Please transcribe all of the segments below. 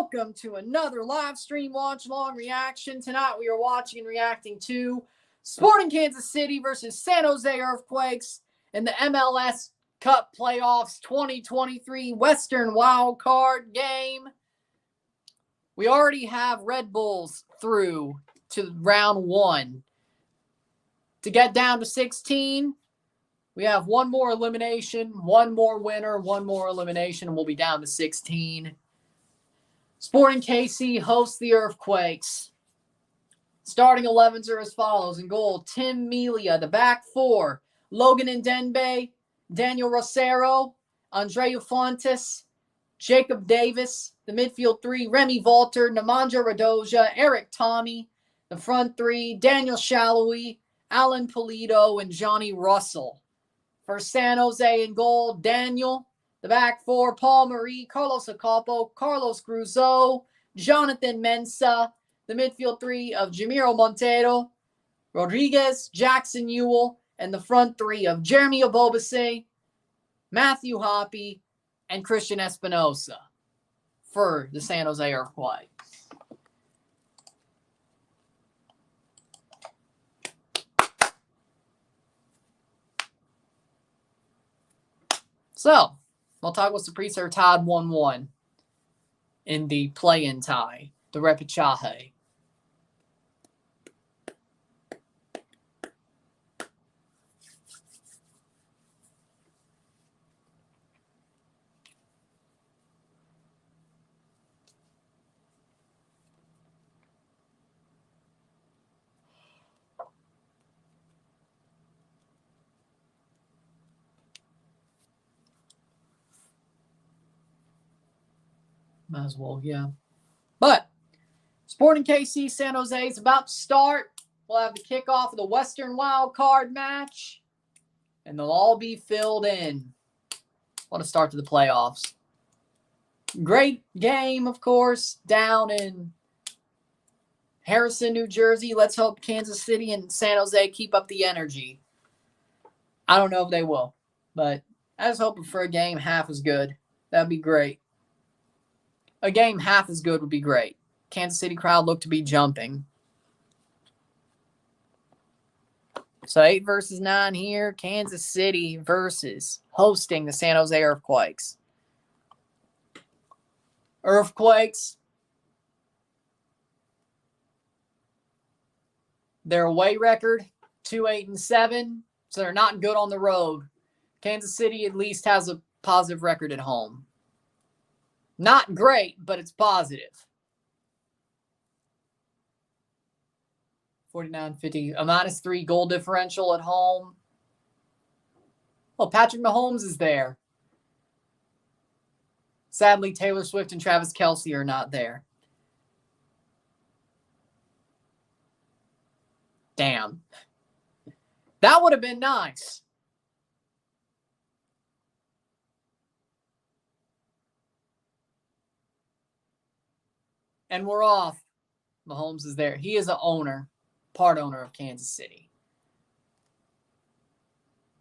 welcome to another live stream watch-along reaction. Tonight we are watching and reacting to Sporting Kansas City versus San Jose Earthquakes in the MLS Cup Playoffs 2023 Western Wildcard game. We already have Red Bulls through to round one. To get down to 16, we have one more elimination, one more winner, one more elimination, and we'll be down to 16. Sporting KC hosts the Earthquakes. Starting 11s are as follows. In goal, Tim Melia. The back four, Logan Ndembe, Daniel Rosero, Andreu Fontes, Jacob Davis. The midfield three, Remy Walter, Nemanja Radoja, Eric Tommy. The front three, Daniel Shalhoub, Alan Pulido, and Johnny Russell. For San Jose in goal, Daniel. The back four, Paul Marie, Carlos Acampo, Carlos Gruzo, Jonathan Mensah. The midfield three of Jamiro Monteiro, Rodriguez, Jackson Ewell. And the front three of Jeremy Obobese, Matthew Hoppe, and Christian Espinosa for the San Jose Earthquakes. So, Motagua Saprissa are tied 1-1 in the play-in tie, the repechaje. Might as well, yeah. But Sporting KC San Jose is about to start. We'll have the kickoff of the Western Wild Card match, and they'll all be filled in. What a start to the playoffs. Great game, of course, down in Harrison, New Jersey. Let's hope Kansas City and San Jose keep up the energy. I don't know if they will, but I was hoping for a game half as good. That'd be great. A game half as good would be great. Kansas City crowd looked to be jumping. So 8 versus 9 here. Kansas City versus hosting the San Jose Earthquakes. Earthquakes. Their away record, 2-8-7. So they're not good on the road. Kansas City at least has a positive record at home. Not great, but it's positive. 49-50. A -3 goal differential at home. Well, Patrick Mahomes is there. Sadly, Taylor Swift and Travis Kelce are not there. Damn. That would have been nice. And we're off. Mahomes is there. He is an owner, part owner of Kansas City.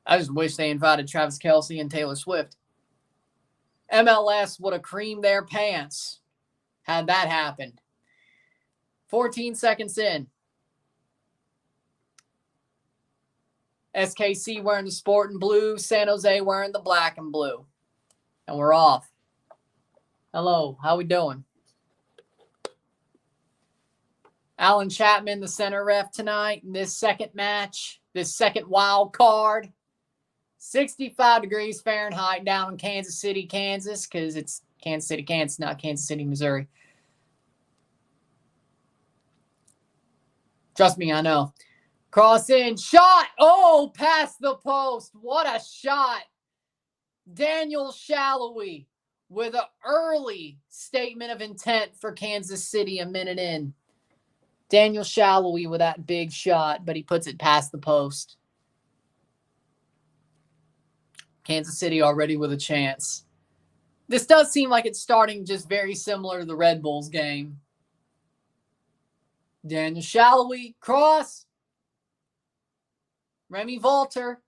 I just wish they invited Travis Kelce and Taylor Swift. MLS would have creamed their pants had that happened. 14 seconds in. SKC wearing the sport and blue. San Jose wearing the black and blue. And we're off. Hello, how we doing? Alan Chapman, the center ref tonight in this second match, this second wild card. 65 degrees Fahrenheit down in Kansas City, Kansas, because it's Kansas City, Kansas, not Kansas City, Missouri. Trust me, I know. Cross in, shot. Oh, past the post. What a shot. Daniel Shalhoub with an early statement of intent for Kansas City a minute in. Daniel Shalhoub with that big shot, but he puts it past the post. Kansas City already with a chance. This does seem like it's starting just very similar to the Red Bulls game. Daniel Shalhoub, cross. Remy Walter.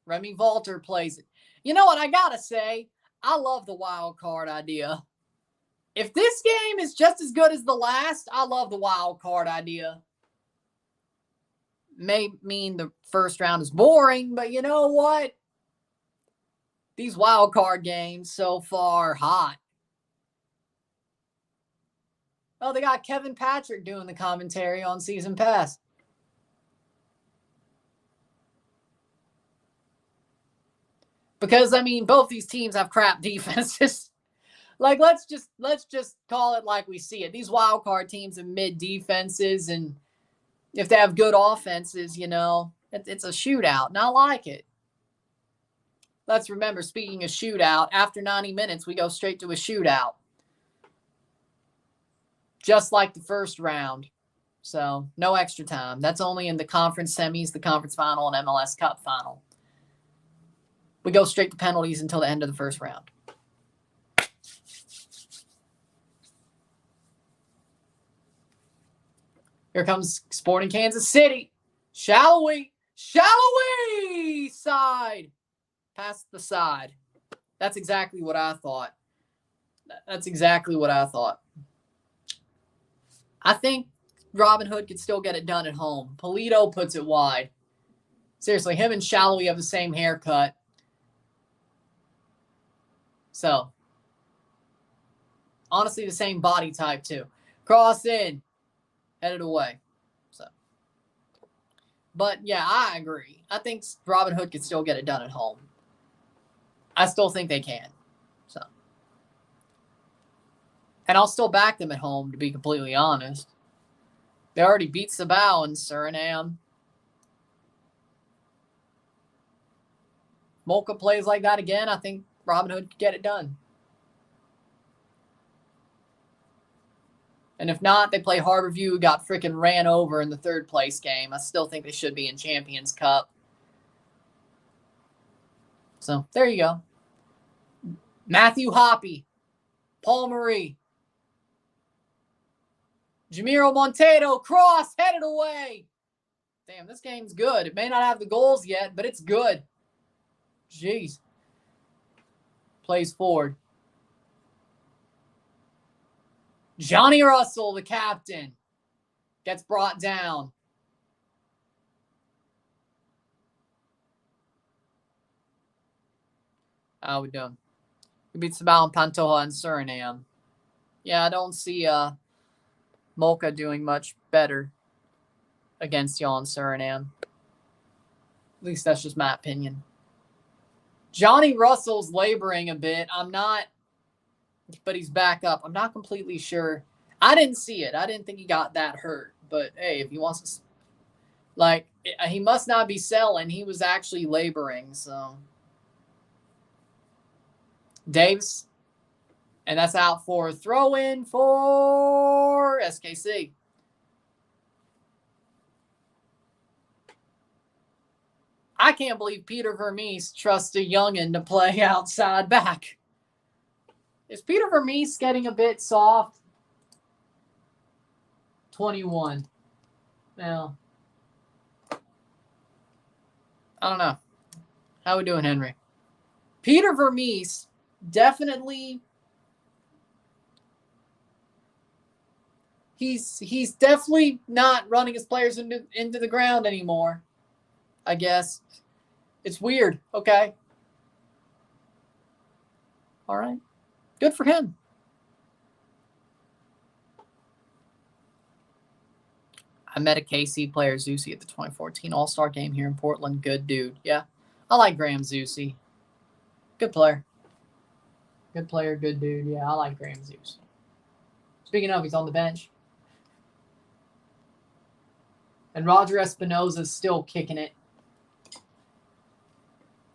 Remy Walter plays it. You know what I gotta say? I love the wild card idea. If this game is just as good as the last, I love the wild card idea. May mean the first round is boring, but you know what? These wild card games so far hot. Oh, they got Kevin Patrick doing the commentary on Season Pass. Because I mean, both these teams have crap defenses. Like, let's just call it like we see it. These wild card teams have mid defenses, and if they have good offenses, you know, it's a shootout, and I like it. Let's remember, speaking of shootout, after 90 minutes, we go straight to a shootout. Just like the first round. So, no extra time. That's only in the conference semis, the conference final, and MLS Cup final. We go straight to penalties until the end of the first round. Here comes Sporting Kansas City. Shall we? Side. Past the side. That's exactly what I thought. I think Robin Hood could still get it done at home. Polito puts it wide. Seriously, him and Shallowy have the same haircut. So, honestly, the same body type, too. Cross in. Headed away. So, but, yeah, I agree. I think Robin Hood could still get it done at home. I still think they can. So, and I'll still back them at home, to be completely honest. They already beat Sabao in Suriname. Mocha plays like that again, I think Robin Hood could get it done. And if not, they play Harborview, who got freaking ran over in the third place game. I still think they should be in Champions Cup. So, there you go. Matthew Hoppy. Paul Marie. Jamiro Monteiro, cross, headed away. Damn, this game's good. It may not have the goals yet, but it's good. Jeez. Plays forward. Johnny Russell, the captain, gets brought down. How we doing? We beat Sabal and Pantoja in Suriname. Yeah, I don't see Mocha doing much better against y'all in Suriname. At least that's just my opinion. Johnny Russell's laboring a bit. But he's back up. I'm not completely sure. I didn't see it. I didn't think he got that hurt. But, hey, if he wants to... Like, he must not be selling. He was actually laboring, so... Davis. And that's out for a throw-in for SKC. I can't believe Peter Vermees trusts a youngin' to play outside back. Is Peter Vermees getting a bit soft? 21. Now, I don't know. How we doing, Henry? Peter Vermees definitely... He's definitely not running his players into the ground anymore, I guess. It's weird. Okay. All right. Good for him. I met a KC player, Zusi, at the 2014 All-Star game here in Portland. Good dude. Yeah. I like Graham Zusi. Good player. Good player, good dude. Yeah, I like Graham Zusi. Speaking of, he's on the bench. And Roger Espinoza's still kicking it.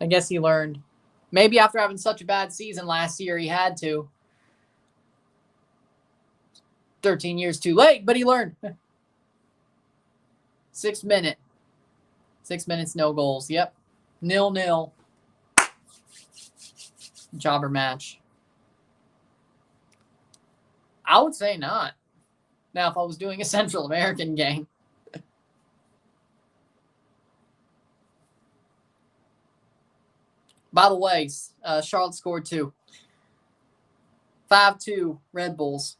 I guess he learned. Maybe after having such a bad season last year, he had to. 13 years too late, but he learned. 6 minute. 6 minutes, no goals. Yep. 0-0. Jobber match. I would say not. Now, if I was doing a Central American game. By the way, Charlotte scored 2. 5-2 Red Bulls.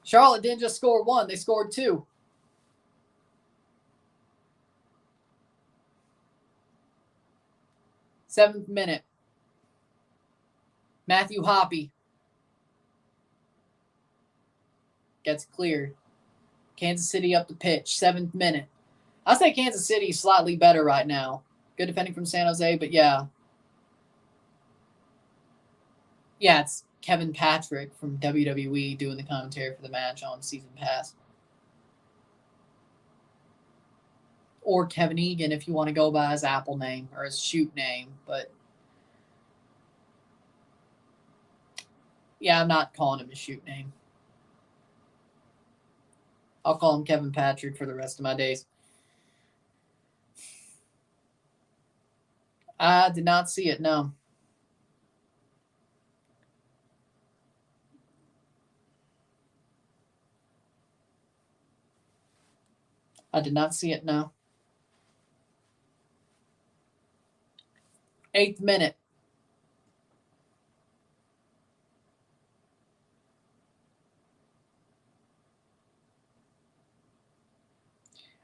Charlotte didn't just score 1, they scored 2. Seventh minute. Matthew Hoppe gets cleared. Kansas City up the pitch. 7th minute. I'll say Kansas City slightly better right now. Good defending from San Jose, but yeah. Yeah, it's Kevin Patrick from WWE doing the commentary for the match on Season Pass. Or Kevin Egan if you want to go by his Apple name or his shoot name. But yeah, I'm not calling him his shoot name. I'll call him Kevin Patrick for the rest of my days. I did not see it, no. I did not see it, no. 8th minute.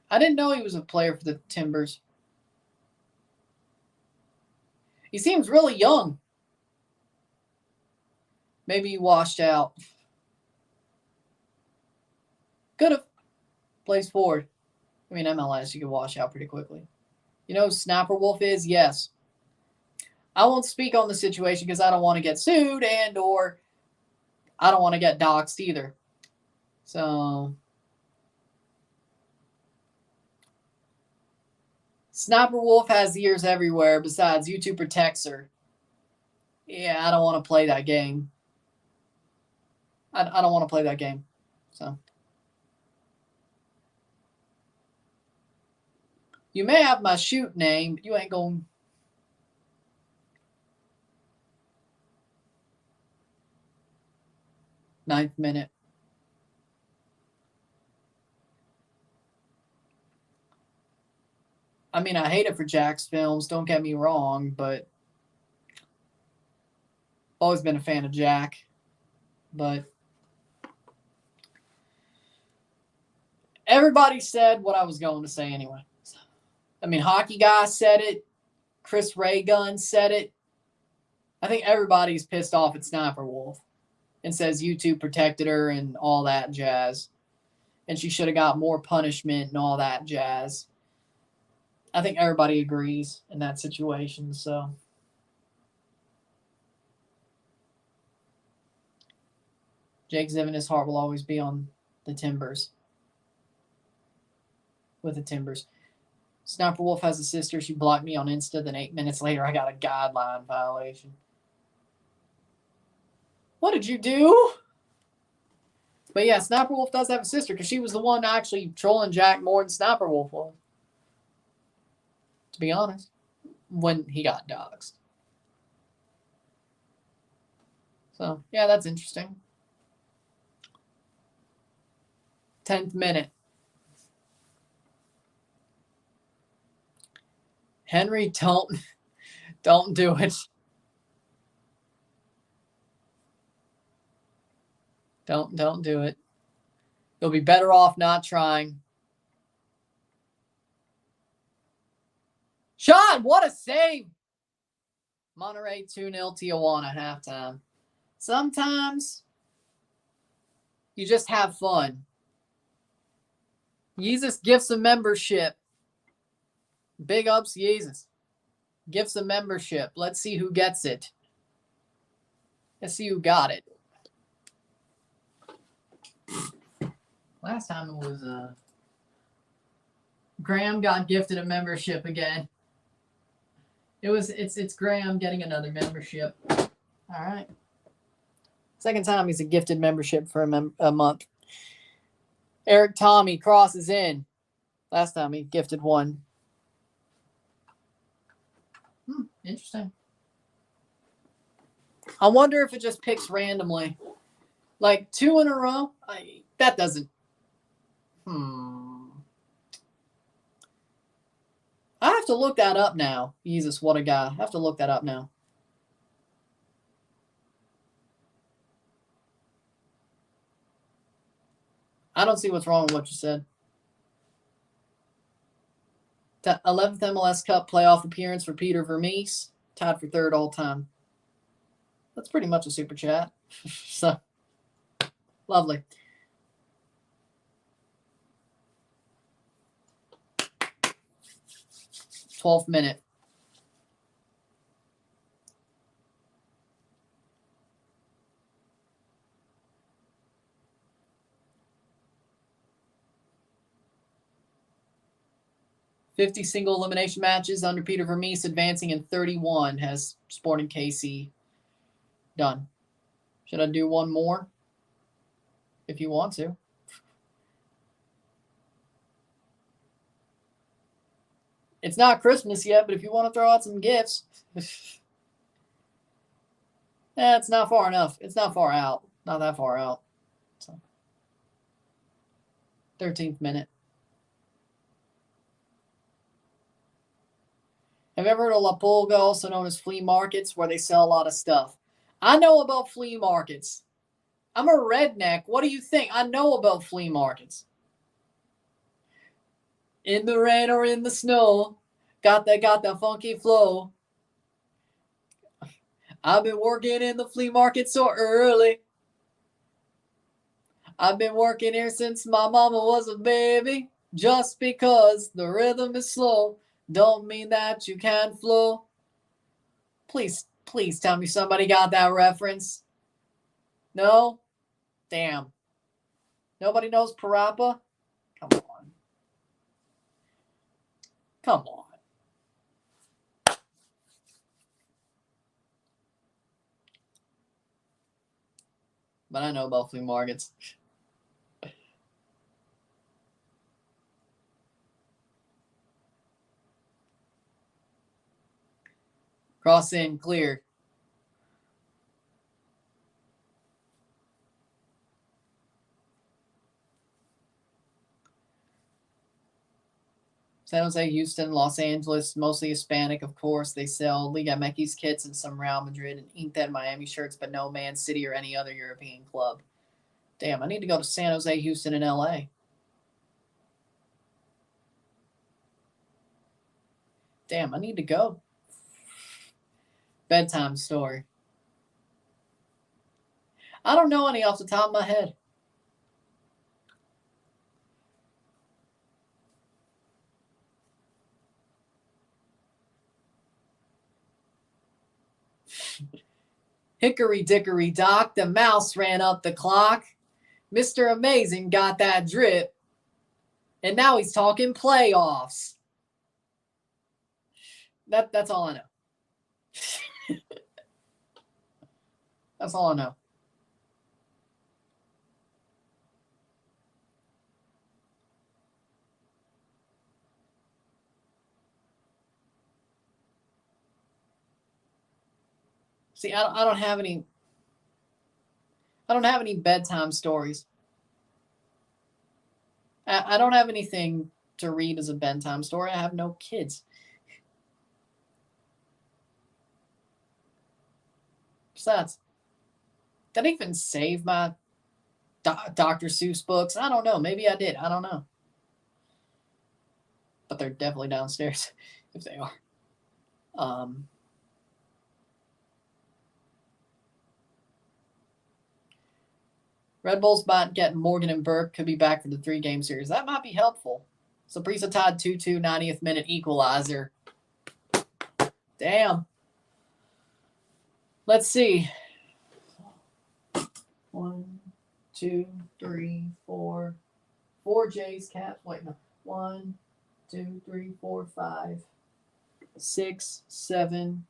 I didn't know he was a player for the Timbers. He seems really young. Maybe he washed out. Could have. Plays forward. I mean, MLS, you can wash out pretty quickly. You know who Snapper Wolff is? Yes. I won't speak on the situation because I don't want to get sued and or I don't want to get doxxed either. So, Snapper Wolff has ears everywhere besides YouTube protects her. Yeah, I don't want to play that game. I don't want to play that game. So, you may have my shoot name, but you ain't going. Ninth minute. I mean, I hate it for Jack's films. Don't get me wrong, but always been a fan of Jack. But everybody said what I was going to say anyway. I mean, Hockey Guy said it. Chris Raygun said it. I think everybody's pissed off at Snapper Wolff and says YouTube protected her and all that jazz. And she should have got more punishment and all that jazz. I think everybody agrees in that situation, so. Jake Zivin's heart will always be on the Timbers. With the Timbers. Snapper Wolff has a sister. She blocked me on Insta. Then 8 minutes later, I got a guideline violation. What did you do? But yeah, Snapper Wolff does have a sister because she was the one actually trolling Jack more than Snapper Wolff was. To be honest, when he got doxxed. So, yeah, that's interesting. 10th minute. Henry, don't do it. Don't do it. You'll be better off not trying. Sean, what a save. Monterey 2-0 Tijuana halftime. Sometimes you just have fun. Yeezus gifts a membership. Big ups, Yeezus. Gifts a membership. Let's see who gets it. Let's see who got it. Last time it was Graham got gifted a membership again. It's Graham getting another membership. All right. Second time he's a gifted membership for a month. Eric Tommy crosses in. Last time he gifted one. Interesting. I wonder if it just picks randomly. Like 2 in a row? That doesn't. to look that up now. Yeezus, what a guy. I have to look that up now. I don't see what's wrong with what you said. 11th MLS Cup playoff appearance for Peter Vermees. Tied for 3rd all time. That's pretty much a super chat. So, lovely. '12th minute. '50 single elimination matches under Peter Vermees, advancing in 31 has Sporting KC done. Should I do one more? If you want to. It's not Christmas yet, but if you want to throw out some gifts, it's not far enough. It's not far out. Not that far out. So, 13th minute. Have you ever heard of La Pulga, also known as flea markets, where they sell a lot of stuff? I know about flea markets. I'm a redneck. What do you think? I know about flea markets. In the rain or in the snow, got that funky flow. I've been working in the flea market so early. I've been working here since my mama was a baby. Just because the rhythm is slow, don't mean that you can't flow. Please tell me somebody got that reference. No? Damn. Nobody knows Parappa? Come on. Come on. But I know about flea markets. Cross in, clear. San Jose, Houston, Los Angeles, mostly Hispanic, of course. They sell Liga MX kits and some Real Madrid and Inter Miami shirts, but no Man City or any other European club. Damn, I need to go to San Jose, Houston, and LA. Damn, I need to go. Bedtime story. I don't know any off the top of my head. Hickory dickory dock, the mouse ran up the clock. Mr. Amazing got that drip. And now he's talking playoffs. That's all I know. That's all I know. See, I don't have any. I don't have any bedtime stories. I don't have anything to read as a bedtime story. I have no kids. Besides, did I even save my Dr. Seuss books? I don't know. Maybe I did. I don't know. But they're definitely downstairs if they are. Red Bulls bot getting Morgan and Burke could be back for the 3-game series. That might be helpful. Saprissa tied 2-2, 90th minute equalizer. Damn. Let's see. 1, 2, 3, 4. 4 J's, Caps. Wait, no. 1, 2, 3, 4, 5, 6, 7.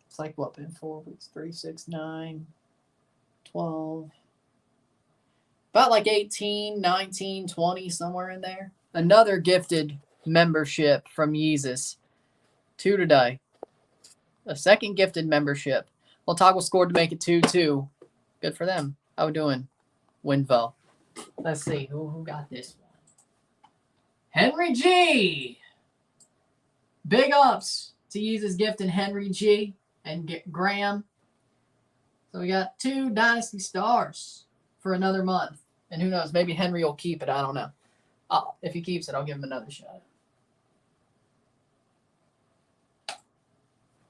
It's like what, been 4 weeks? 3, 6, 9, 12. About like 18, 19, 20, somewhere in there. Another gifted membership from Yeezus. 2 today. A second gifted membership. Well, Toggle scored to make it 2-2. Good for them. How we doing, Winvo? Let's see. Who got this one? Henry G. Big ups to Yeezus gift and Henry G. and Graham. So we got 2 Dynasty Stars for another month. And who knows, maybe Henry will keep it. I don't know. If he keeps it, I'll give him another shot.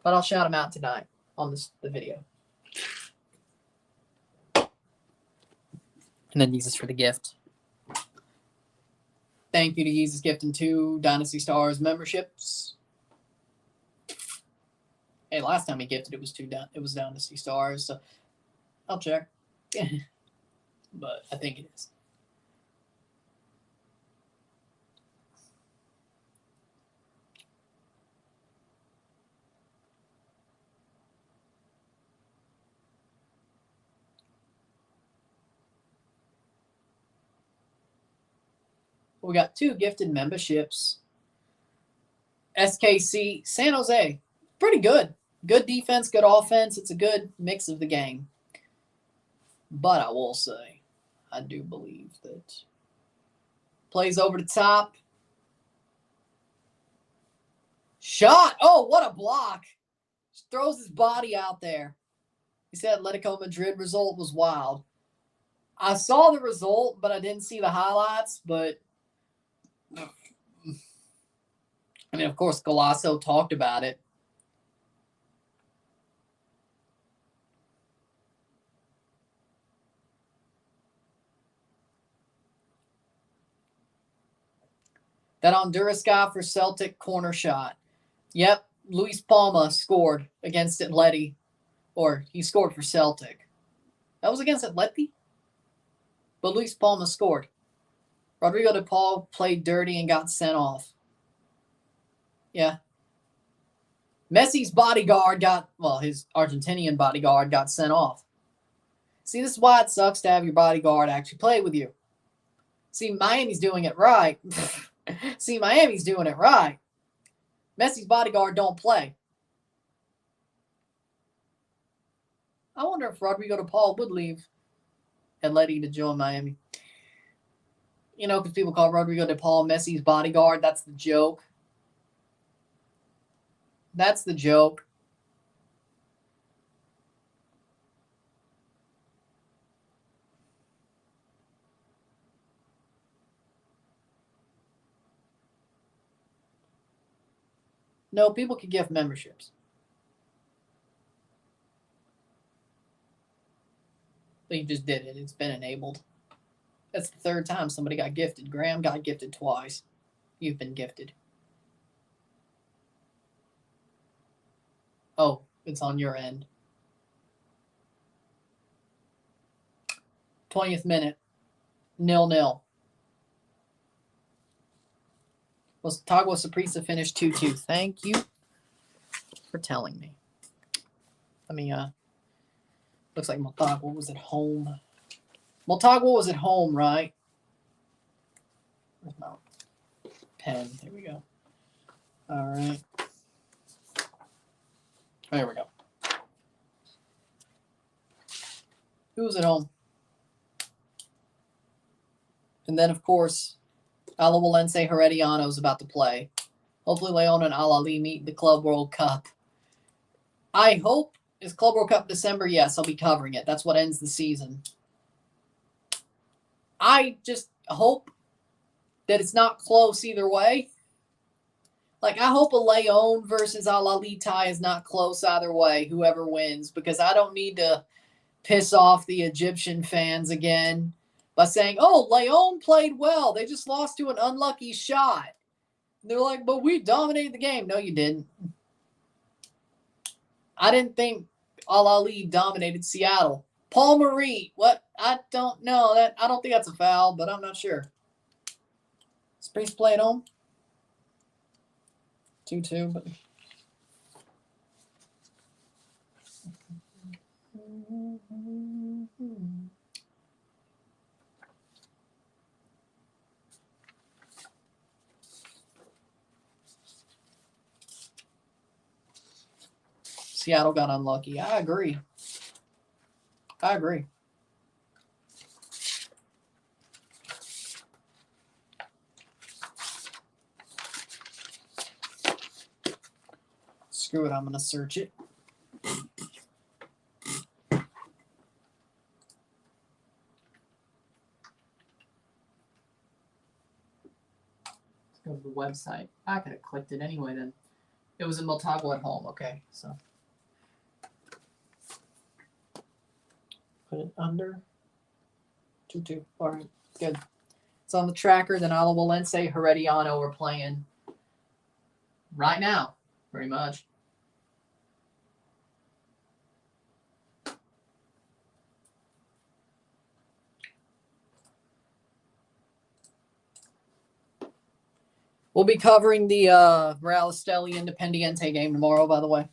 But I'll shout him out tonight on the video. And then Yeezus for the gift. Thank you to Yeezus gift and 2 Dynasty Stars memberships. Hey, last time he gifted it was Dynasty Stars, so I'll check. But I think it is. We got 2 gifted memberships. SKC, San Jose. Pretty good. Good defense, good offense. It's a good mix of the game. But I will say, I do believe that plays over the top. Shot. Oh, what a block. Just throws his body out there. He said Atletico Madrid result was wild. I saw the result, but I didn't see the highlights. But, I mean, of course, Golasso talked about it. That Honduras guy for Celtic corner shot. Yep, Luis Palma scored against Atleti. Or he scored for Celtic. That was against Atleti? But Luis Palma scored. Rodrigo de Paul played dirty and got sent off. Yeah. Messi's bodyguard his Argentinian bodyguard got sent off. See, this is why it sucks to have your bodyguard actually play with you. See, Miami's doing it right. Miami's doing it right. Messi's bodyguard don't play. I wonder if Rodrigo de Paul would leave Atleti to join Miami. You know, because people call Rodrigo de Paul Messi's bodyguard. That's the joke. That's the joke. No, people can gift memberships. But you just did it. It's been enabled. That's the 3rd time somebody got gifted. Graham got gifted twice. You've been gifted. Oh, it's on your end. 20th minute. 0-0. Tagua Saprissa finished 2-2. Thank you for telling me. Let me, looks like Motagua was at home. Motagua was at home, right? Where's my pen? There we go. All right. There we go. Who was at home? And then, of course, Alajuelense Herediano is about to play. Hopefully, Leon and Al-Ali meet the Club World Cup. I hope it's Club World Cup December. Yes, I'll be covering it. That's what ends the season. I just hope that it's not close either way. Like, I hope a Leon versus Al-Ali tie is not close either way, whoever wins, because I don't need to piss off the Egyptian fans again by saying, oh, Leon played well. They just lost to an unlucky shot. They're like, but we dominated the game. No, you didn't. I didn't think Al-Ali dominated Seattle. Paul Marie, what? I don't know. I don't think that's a foul, but I'm not sure. Space play at home. 2-2, but... Seattle got unlucky. I agree. Screw it, I'm going to search it. Let's go to the website. I could have clicked it anyway then. It was in Motagua at home. Okay, so. Put it under 2-2. All right, good. It's on the tracker. Then Alajuelense, Herediano are playing right now, pretty much. We'll be covering the Real Esteli Independiente game tomorrow, by the way.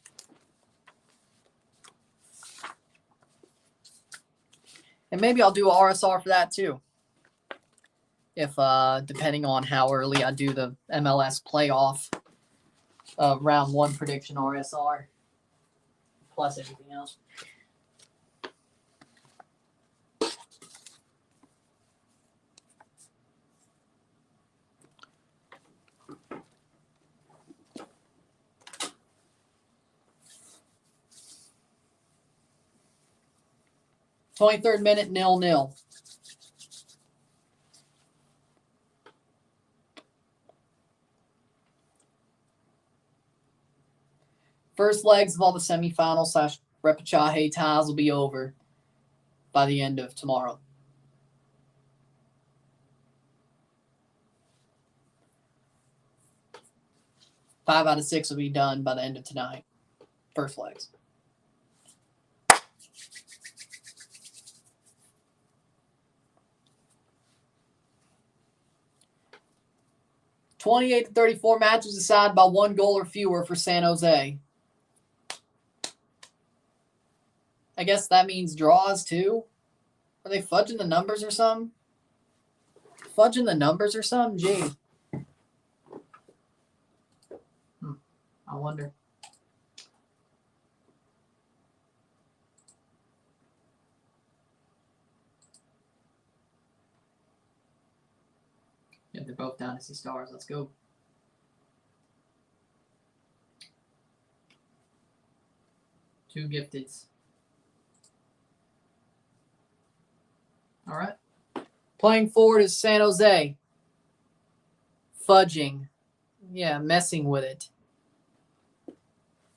And maybe I'll do a RSR for that too. If depending on how early I do the MLS playoff round 1 prediction RSR. Plus everything else. Twenty-third minute, 0-0. First legs of all the semifinals / repechaje ties will be over by the end of tomorrow. 5 out of 6 will be done by the end of tonight. First legs. (28 to 34) matches decided by 1 goal or fewer for San Jose. I guess that means draws too. Are they fudging the numbers or something? Gee. I wonder. Yeah, they're both Dynasty stars. Let's go. Two gifteds. All right. Playing forward is San Jose. Fudging. Yeah, messing with it.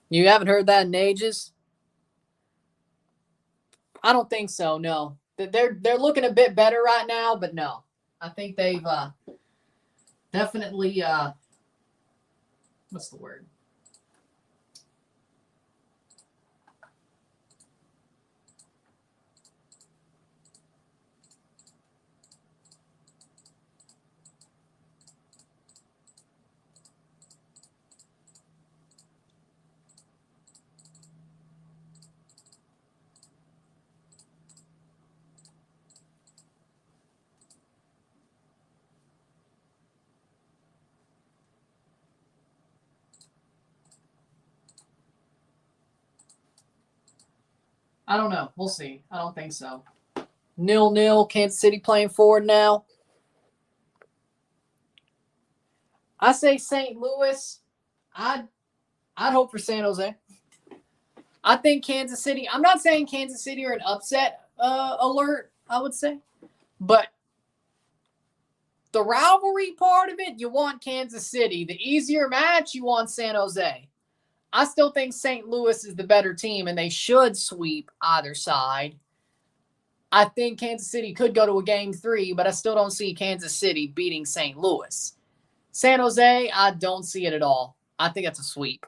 You haven't heard that in ages? I don't think so, no. They're looking a bit better right now, but no. I think they've definitely, what's the word? I don't know. We'll see. I don't think so. 0-0. Kansas City playing forward now. I say St. Louis. I'd hope for San Jose. I think Kansas City. I'm not saying Kansas City are an upset alert, I would say. But the rivalry part of it, you want Kansas City. The easier match, you want San Jose. I still think St. Louis is the better team, and they should sweep either side. I think Kansas City could go to a game 3, but I still don't see Kansas City beating St. Louis. San Jose, I don't see it at all. I think that's a sweep.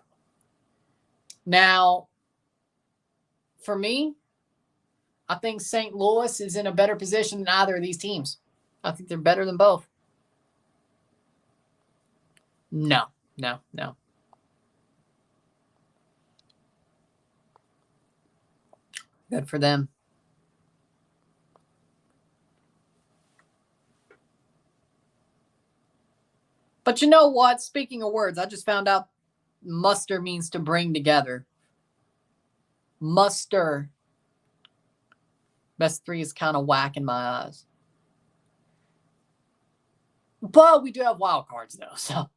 Now, for me, I think St. Louis is in a better position than either of these teams. I think they're better than both. No. Good for them. But you know what? Speaking of words, I just found out muster means to bring together. Muster. Best 3 is kind of whack in my eyes. But we do have wild cards, though. So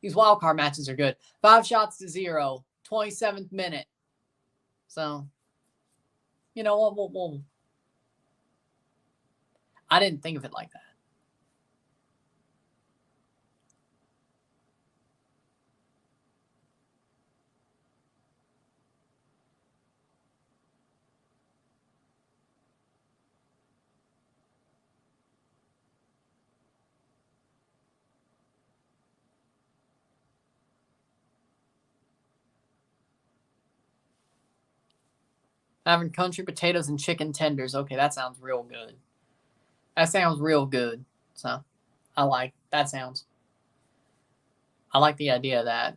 these wild card matches are good. 5 shots to 0. 27th minute. So, you know what? I didn't think of it like that. Having country potatoes and chicken tenders. Okay, that sounds real good. That sounds real good. So, I like I like the idea of that.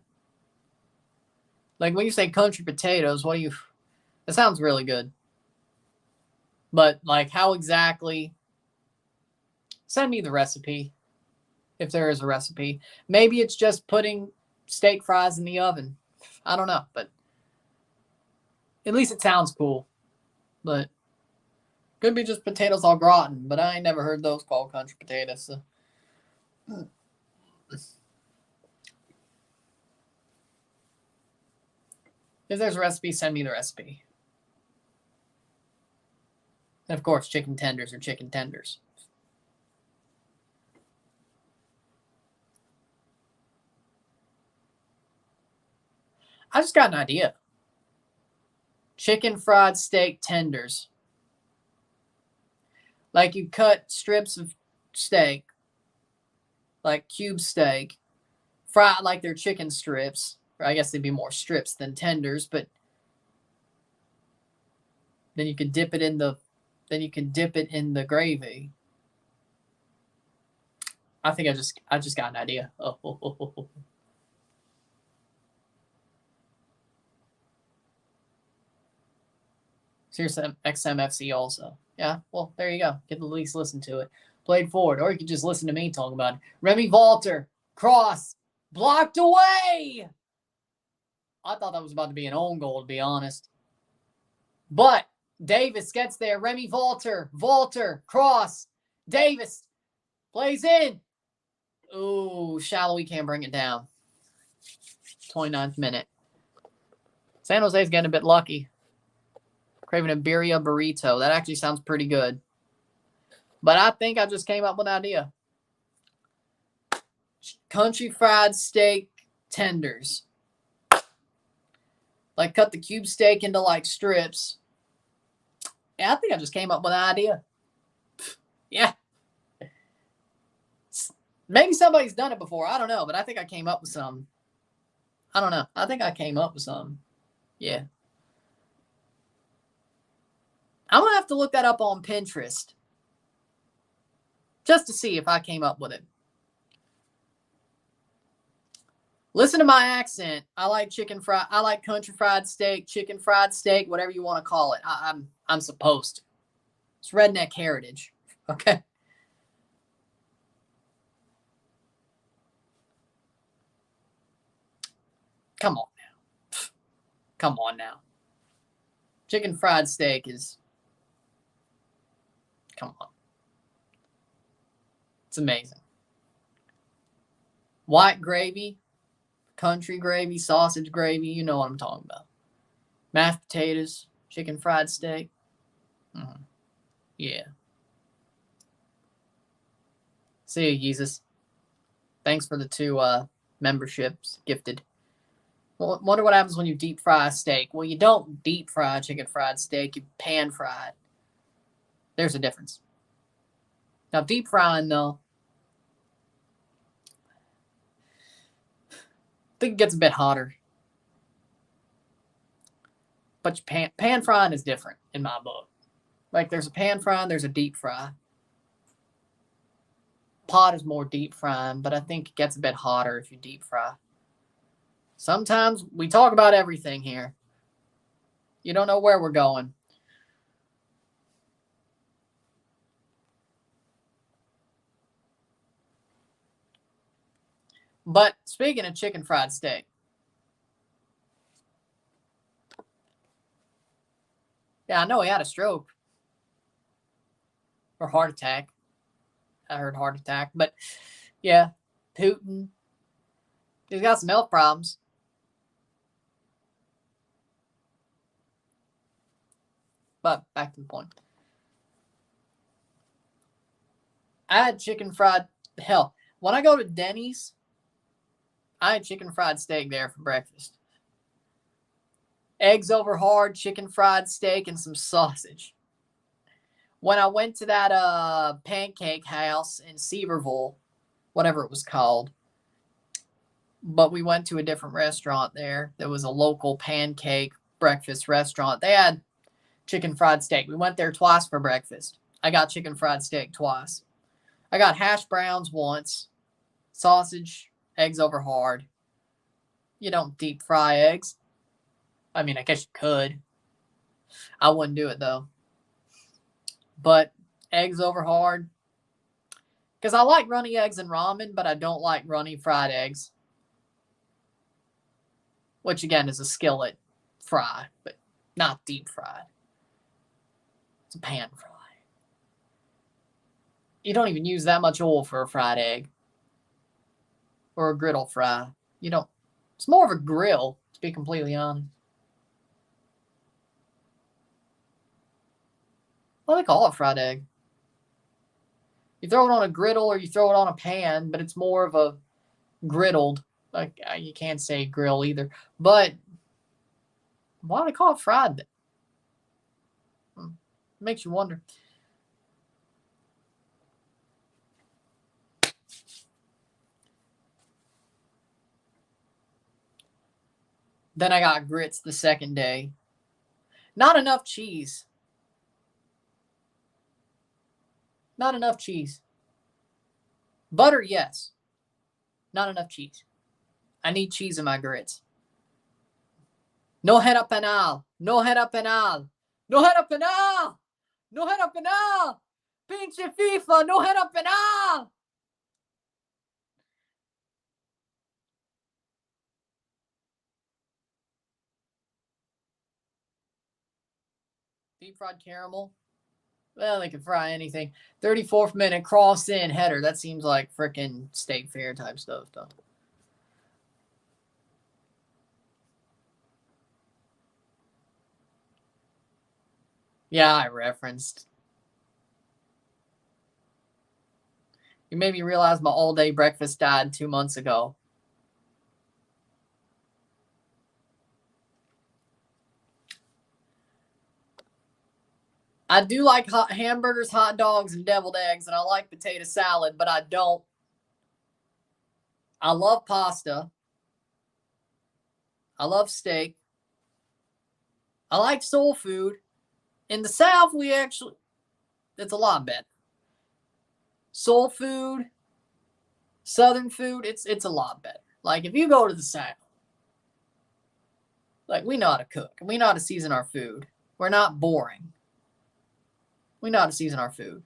Like when you say country potatoes, that sounds really good. But like how exactly? Send me the recipe if there is a recipe. Maybe it's just putting steak fries in the oven. I don't know, but at least it sounds cool. But could be just potatoes au gratin, but I ain't never heard those called country potatoes. So. If there's a recipe, send me the recipe. And of course, chicken tenders are chicken tenders. I just got an idea. Chicken fried steak tenders. Like you cut strips of steak, like cube steak, fry like they're chicken strips. Or I guess they'd be more strips than tenders, but then you could dip it in the gravy. I think I just got an idea. Oh. Here's some XMFC also. Yeah, well, there you go. Get at least listen to it. Played forward, or you could just listen to me talk about it. Remy Walter, cross, blocked away. I thought that was about to be an own goal, to be honest. But Davis gets there. Remy Walter, cross. Davis plays in. Ooh, shallow. He can't bring it down. 29th minute. San Jose's getting a bit lucky. Craving a birria burrito. That actually sounds pretty good. But I think I just came up with an idea. Country fried steak tenders. Like cut the cube steak into like strips. Yeah, I think I just came up with an idea. Yeah. Maybe somebody's done it before. I don't know, but I think I came up with some. I don't know. I think I came up with some. Yeah. I'm going to have to look that up on Pinterest. Just to see if I came up with it. Listen to my accent. I like I like country fried steak, chicken fried steak, whatever you want to call it. I'm supposed to. It's redneck heritage. Okay. Come on now. Come on now. Chicken fried steak is. Come on. It's amazing. White gravy, country gravy, sausage gravy. You know what I'm talking about. Mashed potatoes, chicken fried steak. Mm-hmm. Yeah. See you, Yeezus. Thanks for the 2 memberships gifted. Well, wonder what happens when you deep fry a steak. Well, you don't deep fry chicken fried steak. You pan fry it. There's a difference. Now, deep frying, though, I think it gets a bit hotter. But pan frying is different in my book. Like, there's a pan frying, there's a deep fry. Pot is more deep frying, but I think it gets a bit hotter if you deep fry. Sometimes we talk about everything here. You don't know where we're going. But speaking of chicken fried steak. Yeah, I know he had a stroke. Or heart attack. I heard heart attack. But, yeah, Putin. He's got some health problems. But back to the point. I had chicken fried. Hell, when I go to Denny's, I had chicken fried steak there for breakfast. Eggs over hard, chicken fried steak, and some sausage. When I went to that pancake house in Sevierville, whatever it was called, but we went to a different restaurant there. There was a local pancake breakfast restaurant. They had chicken fried steak. We went there twice for breakfast. I got chicken fried steak twice. I got hash browns once, sausage, eggs over hard. You don't deep fry eggs. I mean, I guess you could. I wouldn't do it, though. But eggs over hard. Because I like runny eggs and ramen, but I don't like runny fried eggs. Which, again, is a skillet fry, but not deep fried. It's a pan fry. You don't even use that much oil for a fried egg. Or a griddle fry. You don't. It's more of a grill, to be completely honest. Well, they call it fried egg. You throw it on a griddle or you throw it on a pan, but it's more of a griddled. Like, you can't say grill either. But why do they call it fried? Makes you wonder. Then I got grits the second day. Not enough cheese. Not enough cheese. Butter, yes. Not enough cheese. I need cheese in my grits. No head penal. No head penal. No head penal. No head penal. Pinche FIFA. No head penal. Deep fried caramel. Well, they can fry anything. 34th minute cross in header. That seems like frickin' state fair type stuff, though. Yeah, I referenced. You made me realize my all-day breakfast died 2 months ago. I do like hot hamburgers, hot dogs, and deviled eggs, and I like potato salad, but I don't. I love pasta. I love steak. I like soul food. In the South, it's a lot better. Soul food, Southern food, it's a lot better. Like, if you go to the South, like, we know how to cook, and we know how to season our food. We're not boring. We know how to season our food.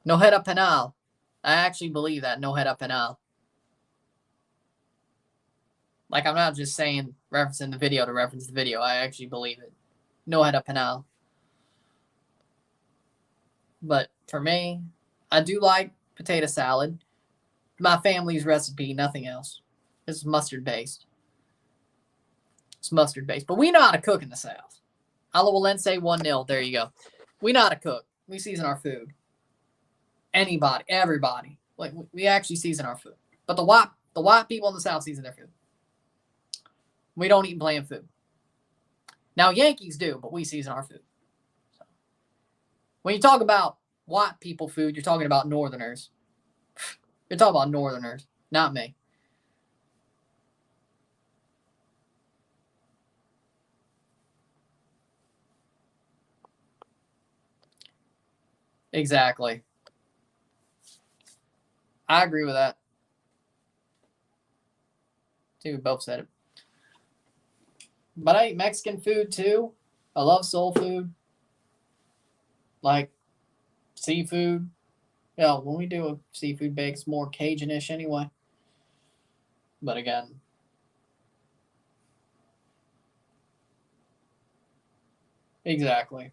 No head penal. I actually believe that. No head penal. Like, I'm not just saying, referencing the video to reference the video. I actually believe it. No head penal. But for me, I do like potato salad. My family's recipe, nothing else. It's mustard based. It's mustard based. But we know how to cook in the South. Alawalense 1-0. There you go. We know how to cook. We season our food. Anybody, everybody. Like, we actually season our food. But the white people in the South season their food. We don't eat bland food. Now, Yankees do, but we season our food. So, when you talk about white people food, you're talking about Northerners. You're talking about Northerners, not me. Exactly. I agree with that. I think we both said it. But I eat Mexican food too. I love soul food. Like seafood. Yeah, when we do a seafood bake, it's more Cajun-ish anyway. But again, exactly.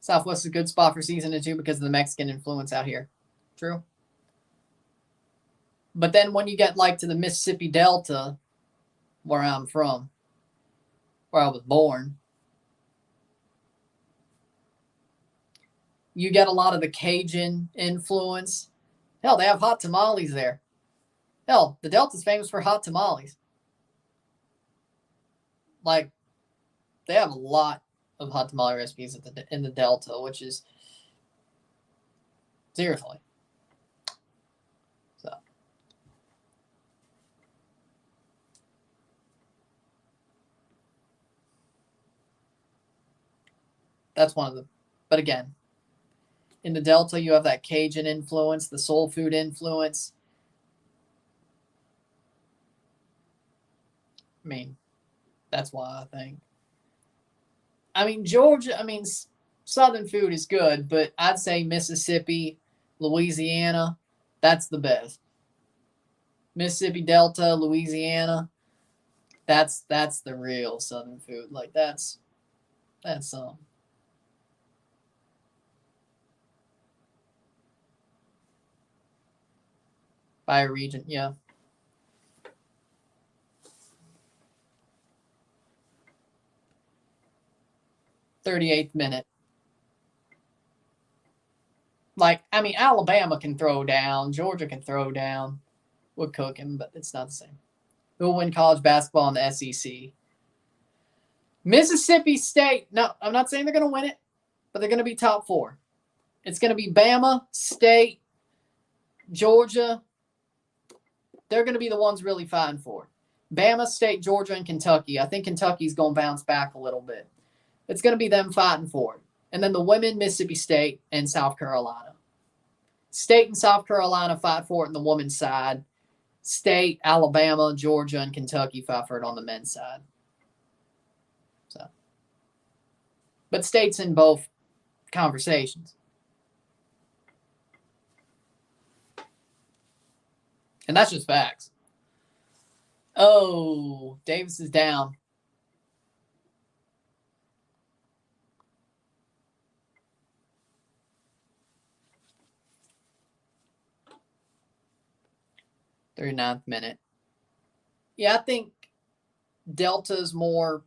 Southwest is a good spot for seasoning too because of the Mexican influence out here. True. But then when you get like to the Mississippi Delta, where I'm from, where I was born, you get a lot of the Cajun influence. Hell, they have hot tamales there. Hell, the Delta's famous for hot tamales. Like, they have a lot of hot tamale recipes in the Delta, which is seriously. So. That's one of them. But again, in the Delta, you have that Cajun influence, the soul food influence. I mean, that's why I think. I mean, Georgia, Southern food is good, but I'd say Mississippi, Louisiana, that's the best. Mississippi Delta, Louisiana, that's the real Southern food. Like, that's by a region, yeah. 38th minute. Like, Alabama can throw down. Georgia can throw down. We're cooking, but it's not the same. Who'll win college basketball in the SEC? Mississippi State. No, I'm not saying they're going to win it, but they're going to be top 4. It's going to be Bama, State, Georgia. They're going to be the ones really fighting for it. Bama, State, Georgia, and Kentucky. I think Kentucky's going to bounce back a little bit. It's going to be them fighting for it. And then the women, Mississippi State and South Carolina. State and South Carolina fight for it on the women's side. State, Alabama, Georgia, and Kentucky fight for it on the men's side. So, but State's in both conversations. And that's just facts. Oh, Davis is down. .39th minute. Yeah, I think Delta's more.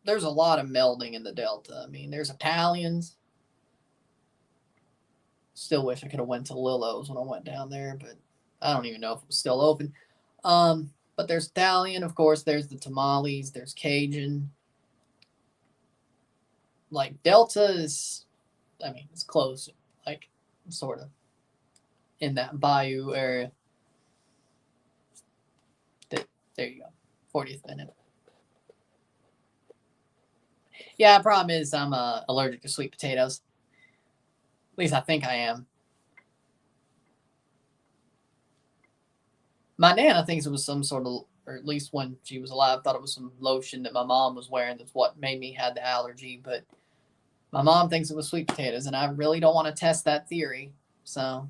There's a lot of melding in the Delta. I mean, there's Italians. Still wish I could have went to Lillo's when I went down there, but I don't even know if it was still open. But there's Italian, of course. There's the tamales. There's Cajun. Like, Delta is, it's close. Like, sort of in that Bayou area. There you go. 40th minute. Yeah, the problem is I'm allergic to sweet potatoes. At least I think I am. My Nana thinks it was some sort of, or at least when she was alive, thought it was some lotion that my mom was wearing that's what made me have the allergy. But my mom thinks it was sweet potatoes, and I really don't want to test that theory. So,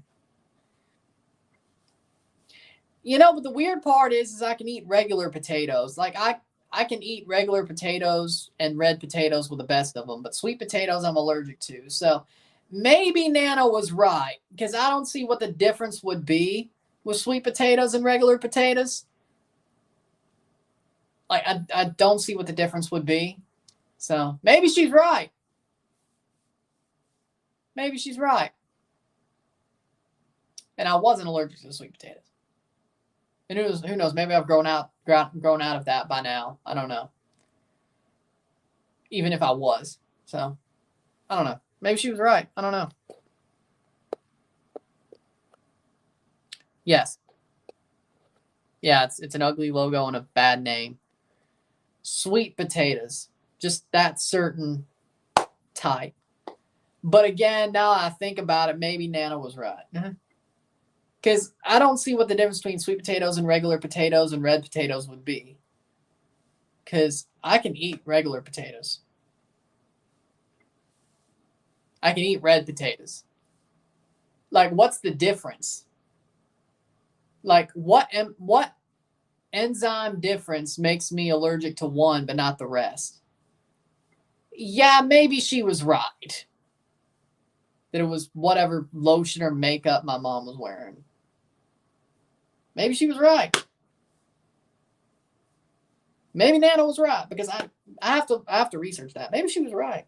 but the weird part is I can eat regular potatoes. Like, I can eat regular potatoes and red potatoes with the best of them, but sweet potatoes I'm allergic to. So maybe Nana was right, because I don't see what the difference would be with sweet potatoes and regular potatoes. Like, I don't see what the difference would be. So maybe she's right. Maybe she's right. And I wasn't allergic to sweet potatoes. And who knows? Maybe I've grown out of that by now. I don't know. Even if I was. So, I don't know. Maybe she was right. I don't know. Yes. Yeah, it's an ugly logo and a bad name. Sweet potatoes. Just that certain type. But again, now I think about it, maybe Nana was right. Because I don't see what the difference between sweet potatoes and regular potatoes and red potatoes would be. Because I can eat regular potatoes. I can eat red potatoes. Like, what's the difference? Like, what enzyme difference makes me allergic to one but not the rest? Yeah, maybe she was right. That it was whatever lotion or makeup my mom was wearing. Maybe she was right. Maybe Nana was right because I have to research that. Maybe she was right.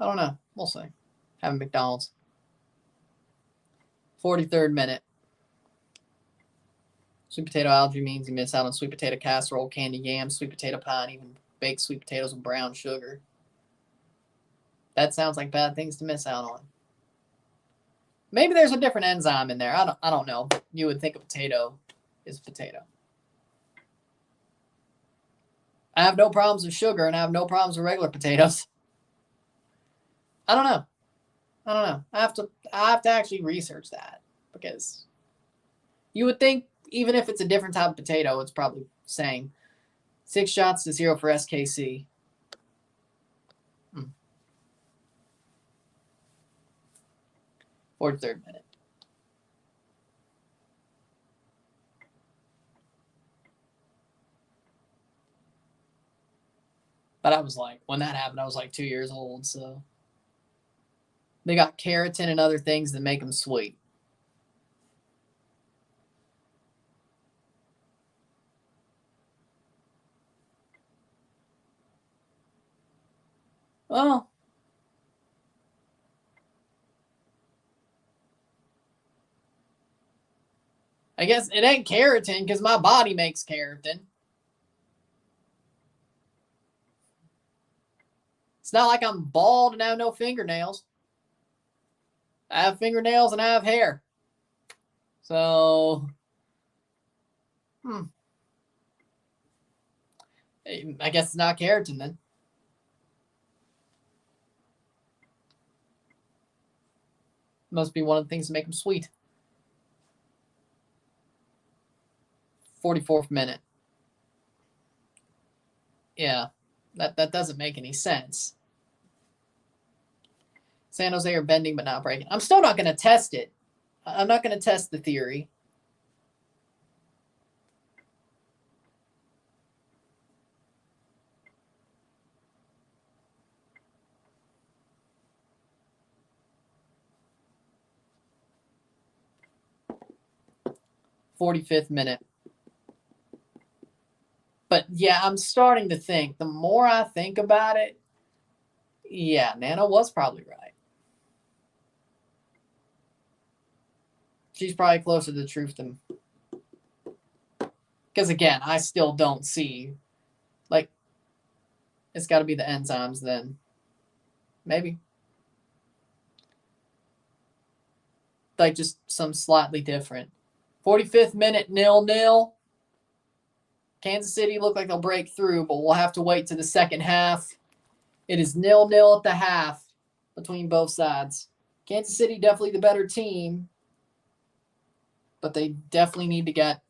I don't know. We'll see. Having McDonald's. 43rd minute. Sweet potato algae means you miss out on sweet potato casserole, candy yams, sweet potato pie, and even baked sweet potatoes with brown sugar. That sounds like bad things to miss out on. Maybe there's a different enzyme in there. I don't know. But you would think a potato is a potato. I have no problems with sugar, and I have no problems with regular potatoes. I don't know. I have to actually research that because you would think even if it's a different type of potato, it's probably the same. 6 shots to 0 for SKC. 43rd minute. But I was like, when that happened, I was like 2 years old. So they got keratin and other things that make them sweet. Well, I guess it ain't keratin because my body makes keratin. It's not like I'm bald and have no fingernails. I have fingernails and I have hair. So, I guess it's not keratin then. Must be one of the things that make them sweet. 44th minute. Yeah, that doesn't make any sense. San Jose are bending but not breaking. I'm still not going to test it. I'm not going to test the theory. "45th minute." But yeah, I'm starting to think. The more I think about it, yeah, Nana was probably right. She's probably closer to the truth than. Because again, I still don't see. Like, it's got to be the enzymes then. Maybe. Like, just some slightly different. 45th minute, 0-0. Kansas City look like they'll break through, but we'll have to wait to the second half. It is 0-0 at the half between both sides. Kansas City definitely the better team, but they definitely need to get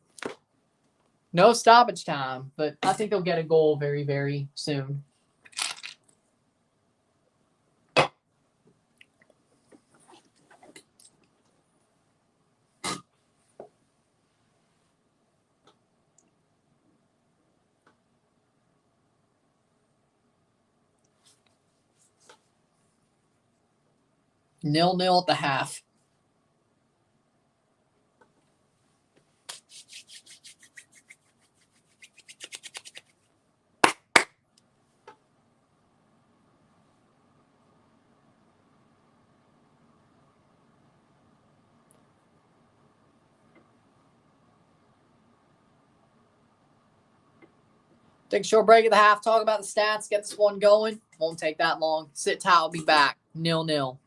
no stoppage time. But I think they'll get a goal very, very soon. Nil-nil at the half. Take a short break at the half, talk about the stats, get this one going. Won't take that long. Sit tight, I'll be back. 0-0.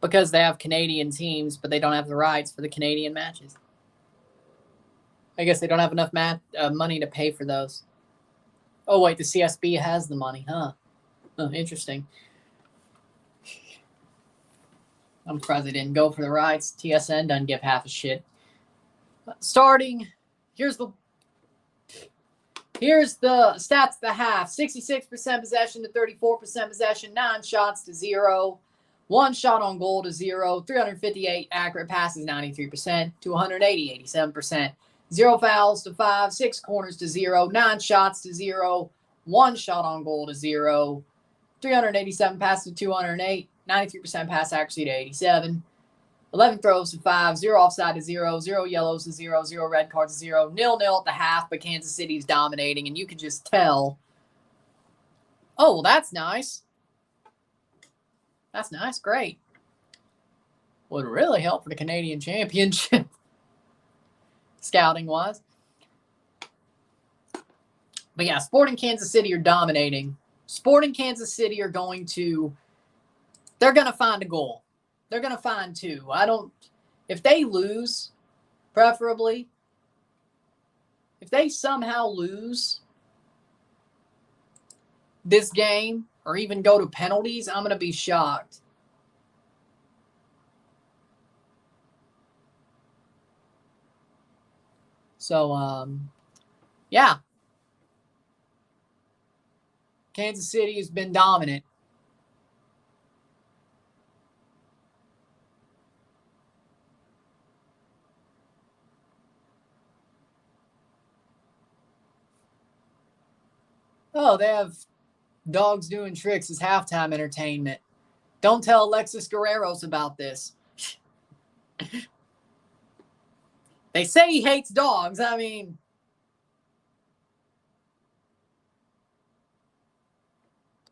because they have Canadian teams, but they don't have the rights for the Canadian matches. I guess they don't have enough money to pay for those. Oh, wait, the CSB has the money, huh? Oh, interesting. I'm surprised they didn't go for the rights. TSN doesn't give half a shit. Starting, here's the stats of the half. 66% possession to 34% possession, 9 shots to 0. 1 shot on goal to 0. 358 accurate passes, 93% to 180, 87%. 0 fouls to 5. 6 corners to 0. 9 shots to 0. 1 shot on goal to 0. 387 passes to 208. 93% pass accuracy to 87. 11 throws to 5, 0 offside to 0, 0 yellows to 0, 0 red cards to 0, 0-0 at the half, but Kansas City's dominating, and you could just tell, oh, well, that's nice. That's nice, great. Would really help for the Canadian Championship, scouting-wise. But yeah, Sporting Kansas City are dominating. Sporting Kansas City are they're going to find a goal. They're going to find 2. If they lose, preferably, if they somehow lose this game or even go to penalties, I'm going to be shocked. So, yeah. Kansas City has been dominant. Oh, they have dogs doing tricks as halftime entertainment. Don't tell Alexis Guerreros about this. They say he hates dogs. I mean,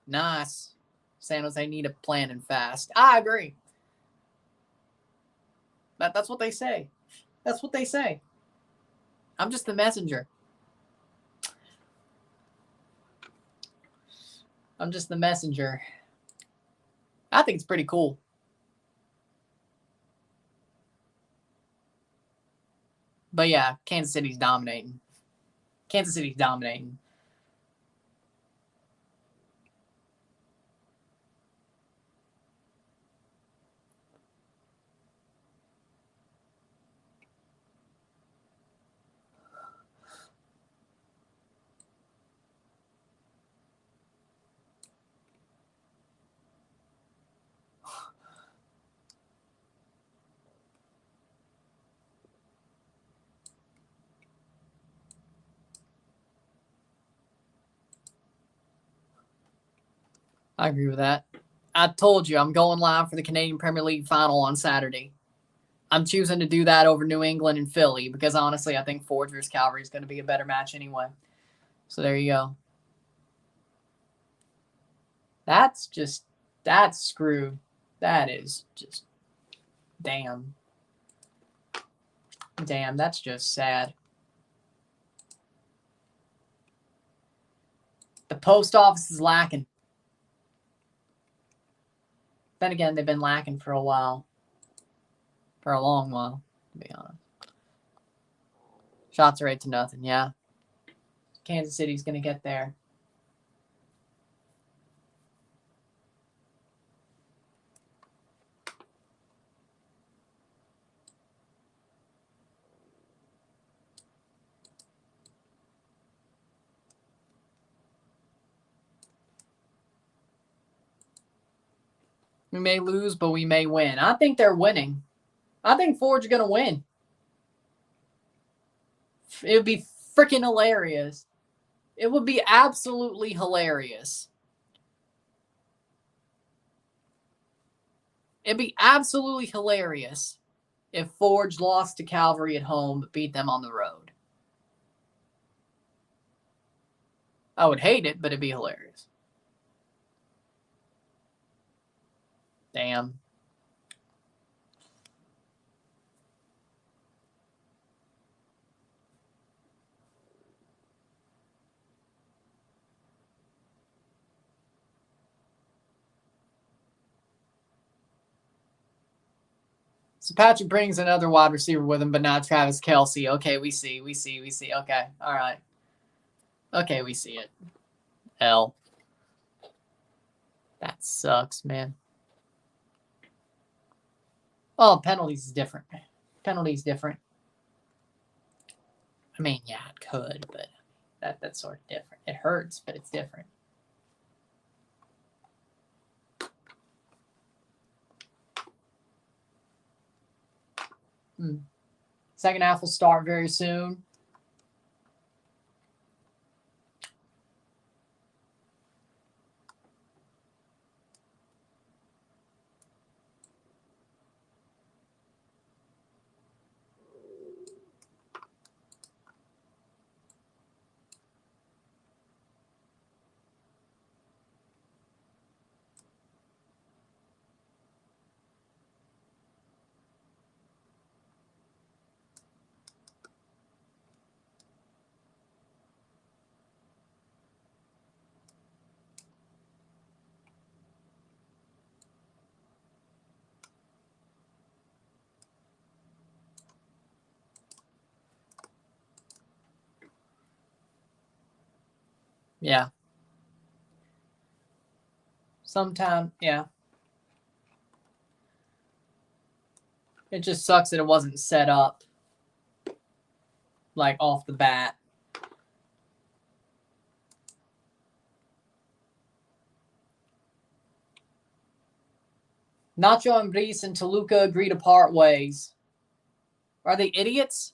nice. San Jose need a plan and fast. I agree. That's what they say. That's what they say. I'm just the messenger. I'm just the messenger. I think it's pretty cool. But yeah, Kansas City's dominating. Kansas City's dominating. I agree with that. I told you I'm going live for the Canadian Premier League final on Saturday. I'm choosing to do that over New England and Philly because honestly, I think Forge vs. Calgary is going to be a better match anyway. So there you go. That's screwed. That is just, damn. Damn, that's just sad. The post office is lacking. Then again, they've been lacking for a while. For a long while, to be honest. Shots are 8-0, yeah. Kansas City's going to get there. We may lose, but we may win. I think they're winning. I think Forge are going to win. It would be freaking hilarious. It would be absolutely hilarious. It'd be absolutely hilarious if Forge lost to Calvary at home but beat them on the road. I would hate it, but it'd be hilarious. Damn. So Patrick brings another wide receiver with him, but not Travis Kelce. Okay, we see. Okay, all right. Okay, we see it. L. That sucks, man. Oh, penalties is different. Penalties different. I mean, yeah, it could, but that's sort of different. It hurts, but it's different. Second half will start very soon. Yeah. Sometime, yeah. It just sucks that it wasn't set up, like, off the bat. Nacho Ambriz and Toluca agree to part ways. Are they idiots?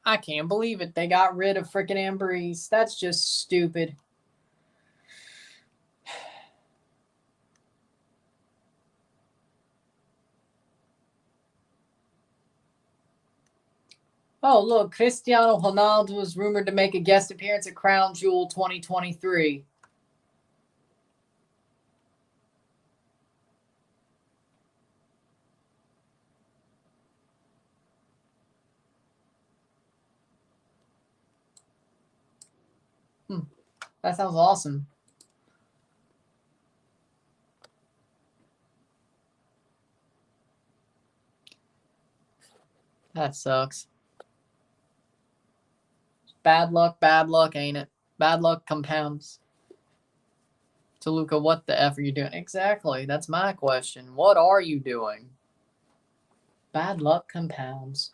I can't believe it. They got rid of freaking Ambriz. That's just stupid. Oh, look. Cristiano Ronaldo was rumored to make a guest appearance at Crown Jewel 2023. That sounds awesome. That sucks. Bad luck, ain't it? Bad luck compounds. Toluca, what the F are you doing? Exactly. That's my question. What are you doing? Bad luck compounds.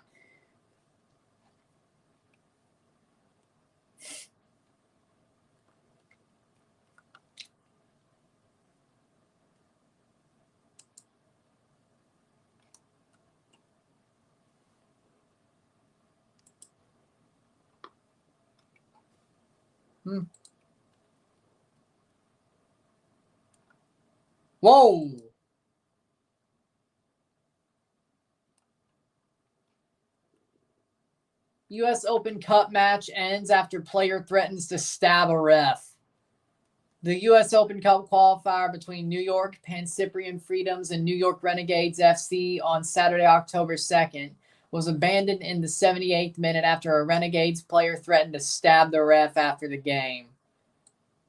Whoa! U.S. Open Cup match ends after player threatens to stab a ref. The U.S. Open Cup qualifier between New York Pan-Cyprian Freedoms and New York Renegades FC on Saturday, October 2nd, was abandoned in the 78th minute after a Renegades player threatened to stab the ref after the game.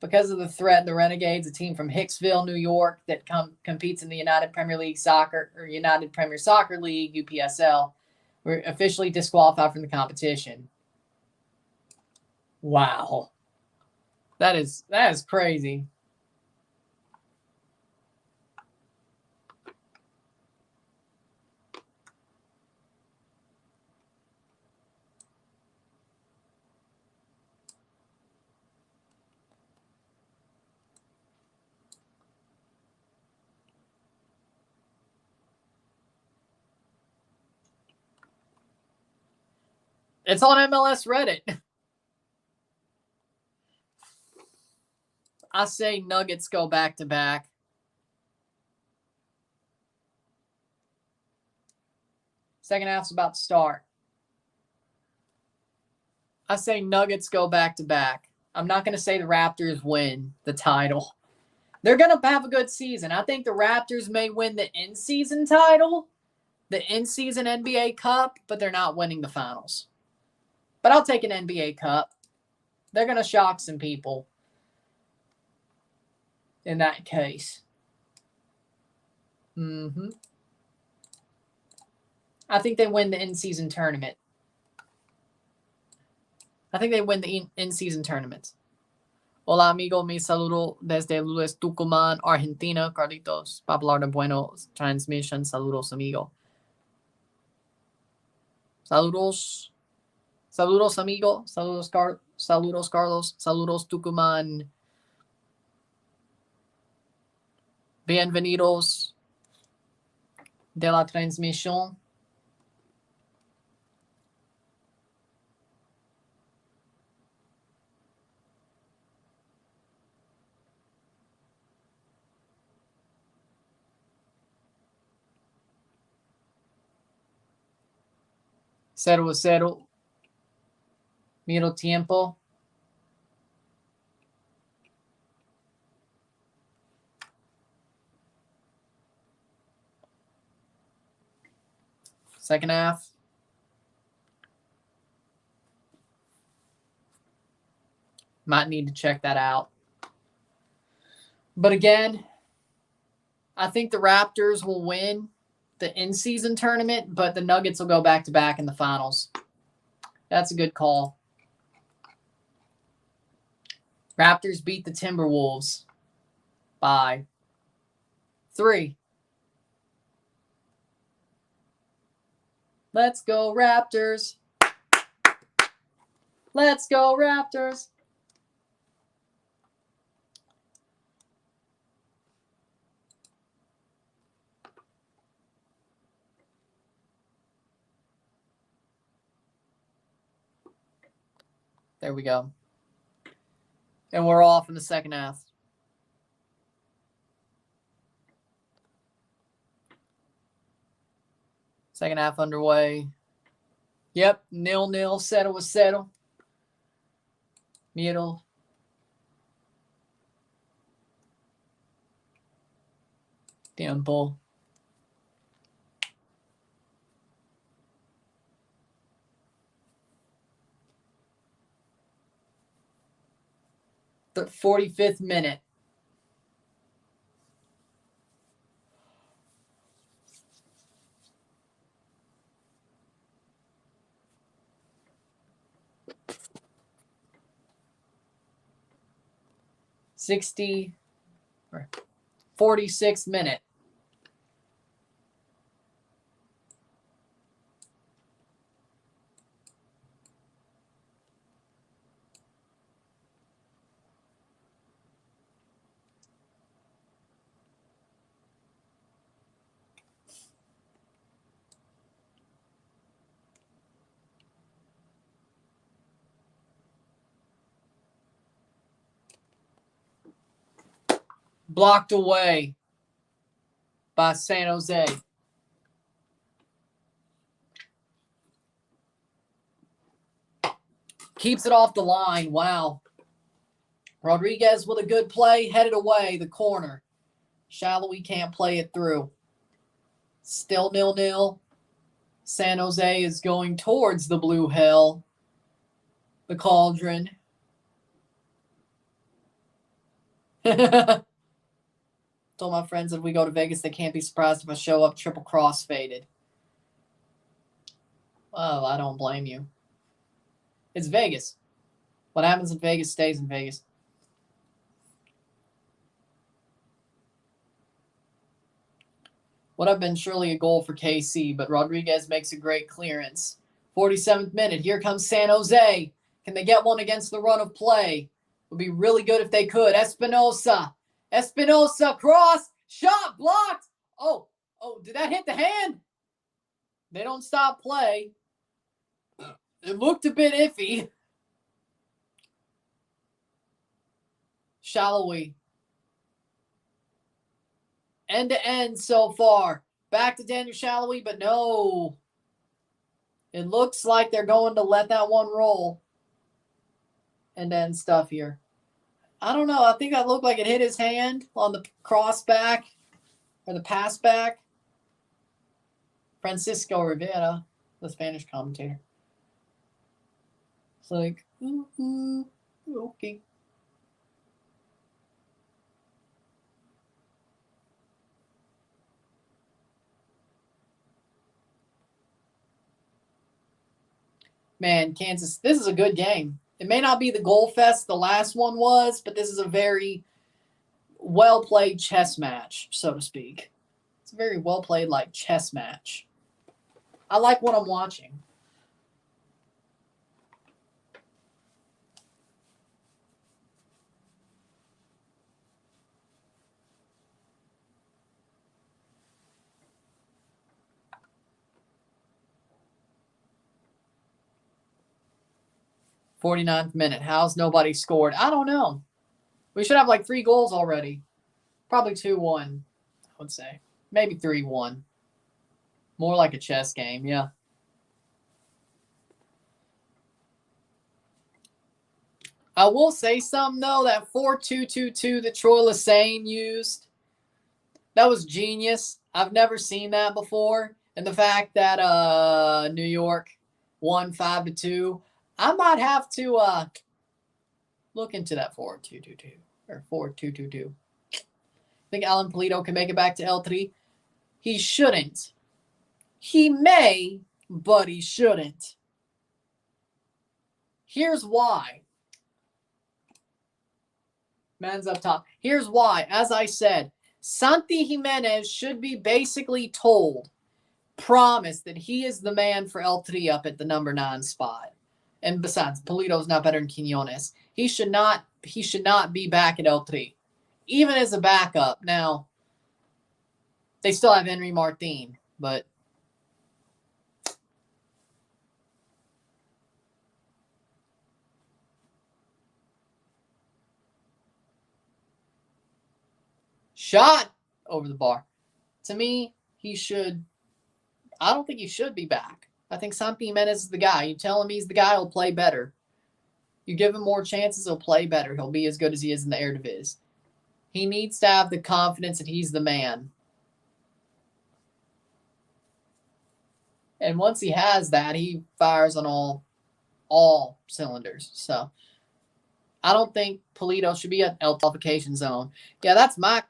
Because of the threat, the Renegades, a team from Hicksville, New York, that competes in the United Premier Soccer League (UPSL), were officially disqualified from the competition. Wow, that is crazy. It's on MLS Reddit. I say Nuggets go back-to-back. Second half's about to start. I say Nuggets go back-to-back. I'm not going to say the Raptors win the title. They're going to have a good season. I think the Raptors may win the in-season title, the in-season NBA Cup, but they're not winning the finals. But I'll take an NBA Cup. They're going to shock some people in that case. I think they win the in-season tournament. I think they win the in-season tournament. Hola, amigo. Mi saludo desde Luis Tucumán, Argentina. Carlitos, para hablar de buenos transmission. Saludos, amigo. Saludos. Saludos, amigo. Saludos, saludos, Carlos. Saludos, Tucumán. Bienvenidos de la transmisión. Cero a cero. Miro tiempo. Second half. Might need to check that out. But again, I think the Raptors will win the in-season tournament, but the Nuggets will go back-to-back in the finals. That's a good call. Raptors beat the Timberwolves by 3. Let's go, Raptors. Let's go, Raptors. There we go. And we're off in the second half. Second half underway. Yep, 0-0. Settle was settle. Middle. Tiempo. The 45th minute. Or 46th minute. Blocked away by San Jose. Keeps it off the line. Wow. Rodriguez with a good play. Headed away. The corner. Shallowy can't play it through. Still 0-0. San Jose is going towards the blue hell. The cauldron. Told my friends if we go to Vegas, they can't be surprised if I show up triple cross faded. Well, I don't blame you. It's Vegas. What happens in Vegas stays in Vegas. Would have been surely a goal for KC, but Rodriguez makes a great clearance. 47th minute. Here comes San Jose. Can they get one against the run of play? Would be really good if they could. Espinosa. Espinosa, cross, shot, blocked. Oh, did that hit the hand? They don't stop play. It looked a bit iffy. Shallowy. End to end so far. Back to Daniel Shallowy, but no. It looks like they're going to let that one roll. And then stuff here. I don't know. I think that looked like it hit his hand on the cross back or the pass back. Francisco Rivera, the Spanish commentator. It's like, okay. Man, Kansas, this is a good game. It may not be the goal fest the last one was, but this is a very well-played chess match, so to speak. It's a very well-played, like, chess match. I like what I'm watching. '49th minute. How's nobody scored? I don't know. We should have like 3 goals already. Probably 2-1, I would say. Maybe 3-1. More like a chess game, yeah. I will say something, though. That 4-2-2-2 that Troy Lesane used, that was genius. I've never seen that before. And the fact that New York won 5-2, I might have to look into that 4-2-2-2 or 4-2-2-2. I think Alan Pulido can make it back to L3. He shouldn't. He may, but he shouldn't. Here's why. Man's up top. Here's why. As I said, Santi Jimenez should be basically told, promised that he is the man for L3 up at the number 9 spot. And besides, Pulido's not better than Quinones. He should not be back at L3, even as a backup. Now, they still have Henry Martin, but shot over the bar. To me, I don't think he should be back. I think Santi Jimenez is the guy. You tell him he's the guy, he'll play better. You give him more chances, he'll play better. He'll be as good as he is in the Eredivisie. He needs to have the confidence that he's the man. And once he has that, he fires on all cylinders. So I don't think Pulido should be at L qualification zone. Yeah, that's my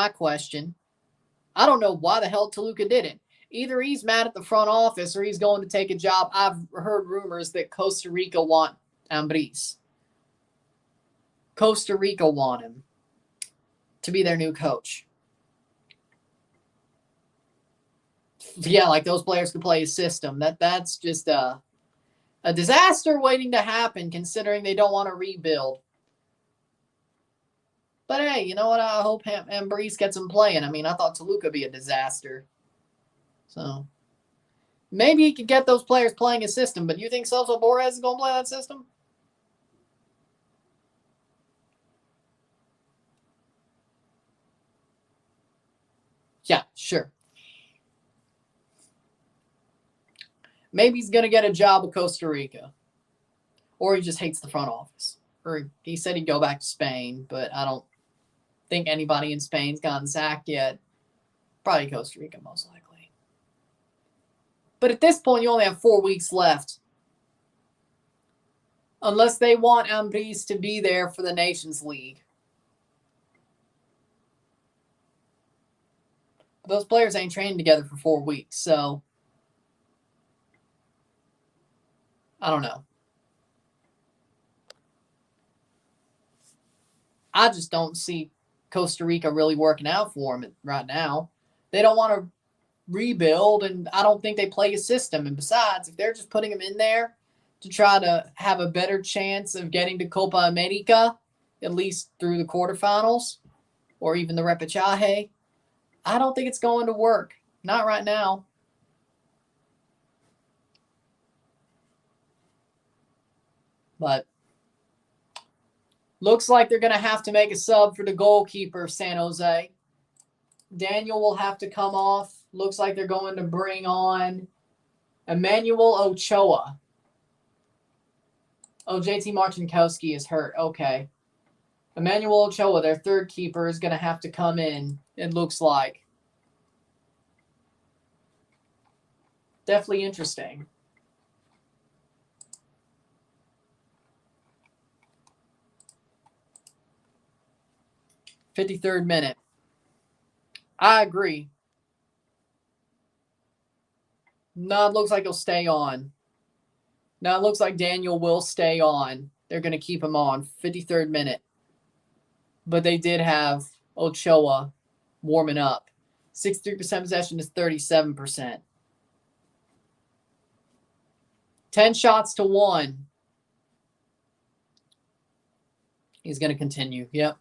question. I don't know why the hell Toluca did it. Either he's mad at the front office or he's going to take a job. I've heard rumors that Costa Rica want Ambriz. Costa Rica want him to be their new coach. Yeah, like those players could play a system. That's just a disaster waiting to happen, considering they don't want to rebuild. But hey, you know what? I hope Ambriz gets him playing. I mean, I thought Toluca would be a disaster. So maybe he could get those players playing a system. But you think Celso Borges is going to play that system? Yeah, sure. Maybe he's going to get a job with Costa Rica. Or he just hates the front office. Or he said he'd go back to Spain, but I don't think anybody in Spain's gotten sacked yet. Probably Costa Rica, most likely. But at this point, you only have 4 weeks left. Unless they want Ambriz to be there for the Nations League. But those players ain't trained together for 4 weeks, so I don't know. I just don't see Costa Rica really working out for them right now. They don't want to rebuild, and I don't think they play a system. And besides, if they're just putting them in there to try to have a better chance of getting to Copa America, at least through the quarterfinals or even the repechaje, I don't think it's going to work. Not right now. But looks like they're going to have to make a sub for the goalkeeper of San Jose. Daniel will have to come off. Looks like they're going to bring on Emmanuel Ochoa. Oh, JT Martinkowski is hurt. Okay. Emmanuel Ochoa, their third keeper, is going to have to come in, it looks like. Definitely interesting. "53rd minute. I agree. No, it looks like he'll stay on. No, it looks like Daniel will stay on. They're going to keep him on. 53rd minute. But they did have Ochoa warming up. 63% possession is 37%. 10 shots to 1. He's going to continue. Yep.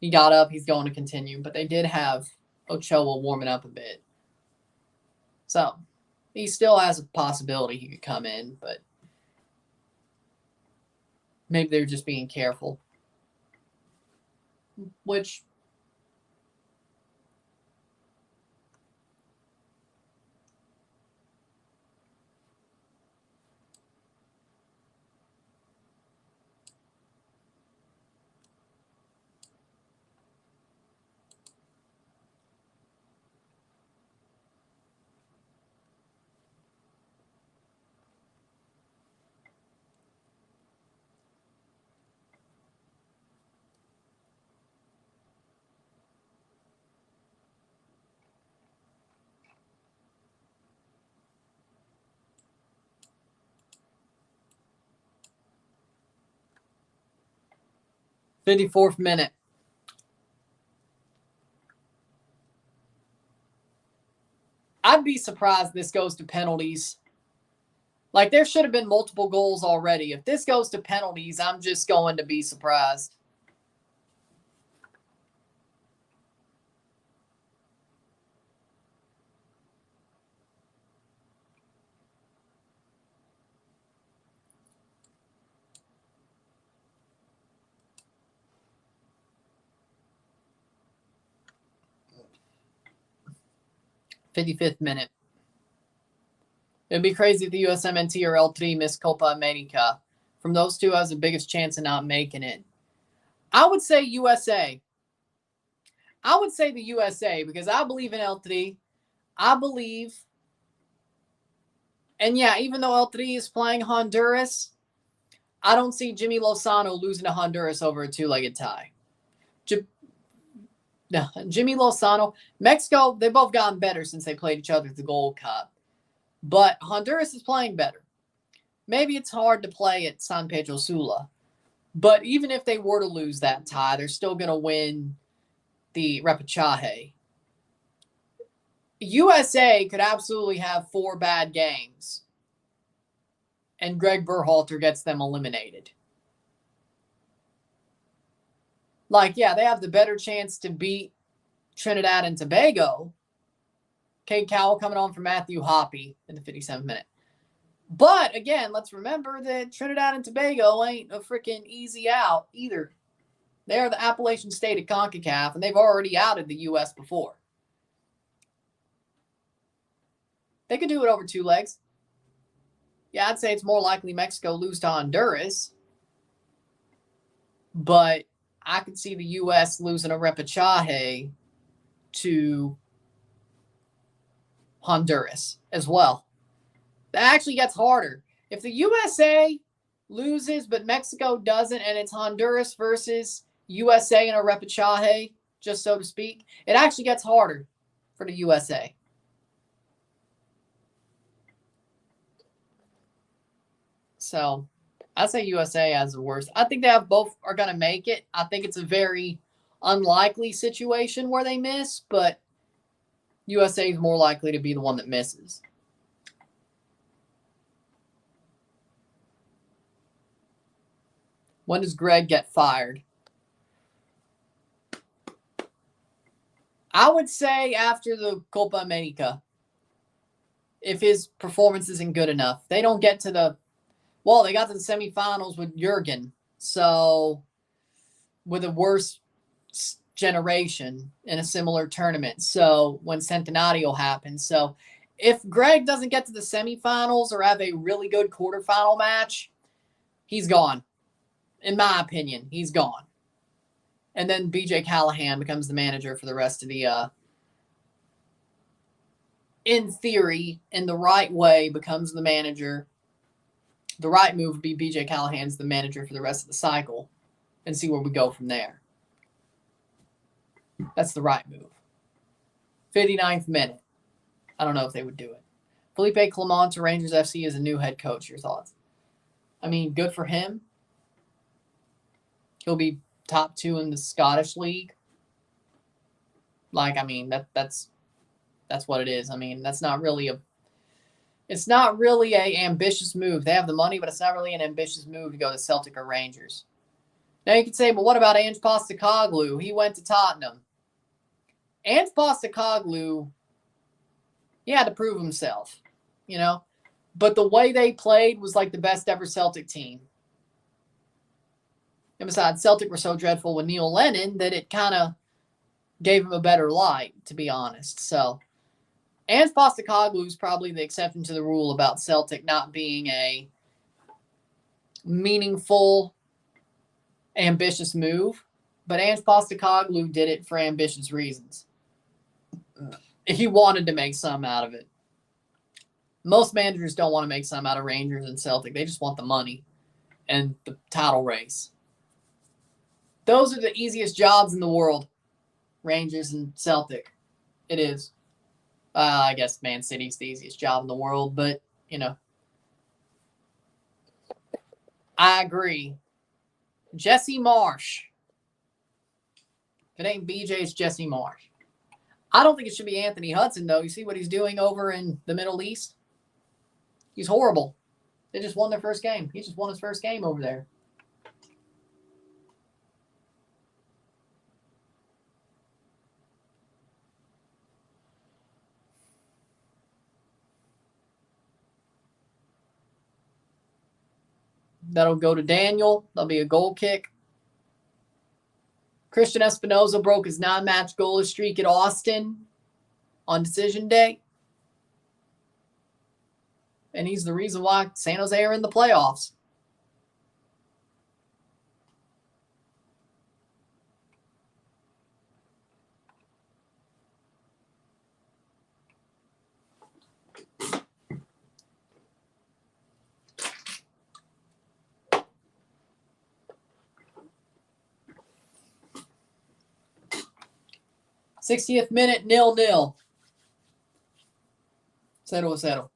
He got up. He's going to continue. But they did have Ochoa warming up a bit. So he still has a possibility he could come in, but maybe they're just being careful. Which, "54th minute. I'd be surprised this goes to penalties. Like, there should have been multiple goals already. If this goes to penalties, I'm just going to be surprised. "55th minute. It'd be crazy if the USMNT or L3 miss Copa America. From those two, has the biggest chance of not making it. I would say USA. I would say the USA because I believe in L3. I believe. And yeah, even though L3 is playing Honduras, I don't see Jimmy Lozano losing to Honduras over a two-legged tie. No, Jimmy Lozano, Mexico, they've both gotten better since they played each other at the Gold Cup. But Honduras is playing better. Maybe it's hard to play at San Pedro Sula. But even if they were to lose that tie, they're still going to win the repechaje. USA could absolutely have 4 bad games. And Greg Berhalter gets them eliminated. Like, yeah, they have the better chance to beat Trinidad and Tobago. Cade Cowell coming on for Matthew Hoppe in the 57th minute. But, again, let's remember that Trinidad and Tobago ain't a freaking easy out either. They're the Appalachian state of CONCACAF, and they've already outed the U.S. before. They could do it over 2 legs. Yeah, I'd say it's more likely Mexico lose to Honduras. But I could see the U.S. losing a repechaje to Honduras as well. That actually gets harder. If the USA loses but Mexico doesn't and it's Honduras versus USA in a repechaje, just so to speak, it actually gets harder for the USA. So I'd say USA has the worst. I think they have both are going to make it. I think it's a very unlikely situation where they miss, but USA is more likely to be the one that misses. When does Greg get fired? I would say after the Copa America. If his performance isn't good enough. They don't get to the Well, they got to the semifinals with Jurgen. So, with a worse generation in a similar tournament. So, when Centenario happened. So, if Greg doesn't get to the semifinals or have a really good quarterfinal match, he's gone. In my opinion, he's gone. And then BJ Callahan becomes the manager for the rest of the, in theory, in the right way, becomes the manager. The right move would be BJ Callahan's the manager for the rest of the cycle and see where we go from there. That's the right move. 59th minute. I don't know if they would do it. Felipe Clement to Rangers FC is a new head coach. Your thoughts? I mean, good for him. He'll be top 2 in the Scottish League. Like, I mean, that's what it is. I mean, it's not really a ambitious move. They have the money, but it's not really an ambitious move to go to Celtic or Rangers. Now you could say, well, what about Ange Postecoglou? He went to Tottenham. Ange Postecoglou, he had to prove himself, you know. But the way they played was like the best ever Celtic team. And besides, Celtic were so dreadful with Neil Lennon that it kind of gave him a better light, to be honest. So, Ange Postecoglou is probably the exception to the rule about Celtic not being a meaningful, ambitious move. But Ange Postecoglou did it for ambitious reasons. He wanted to make some out of it. Most managers don't want to make some out of Rangers and Celtic. They just want the money and the title race. Those are the easiest jobs in the world, Rangers and Celtic. It is. I guess Man City's the easiest job in the world, but, you know. I agree. Jesse Marsch. If it ain't BJ, it's Jesse Marsch. I don't think it should be Anthony Hudson, though. You see what he's doing over in the Middle East? He's horrible. They just won their first game. He just won his first game over there. That'll go to Daniel. That'll be a goal kick. Christian Espinoza broke his 9-match goalless streak at Austin on decision day. And he's the reason why San Jose are in the playoffs. '60th minute, 0-0. 0-0.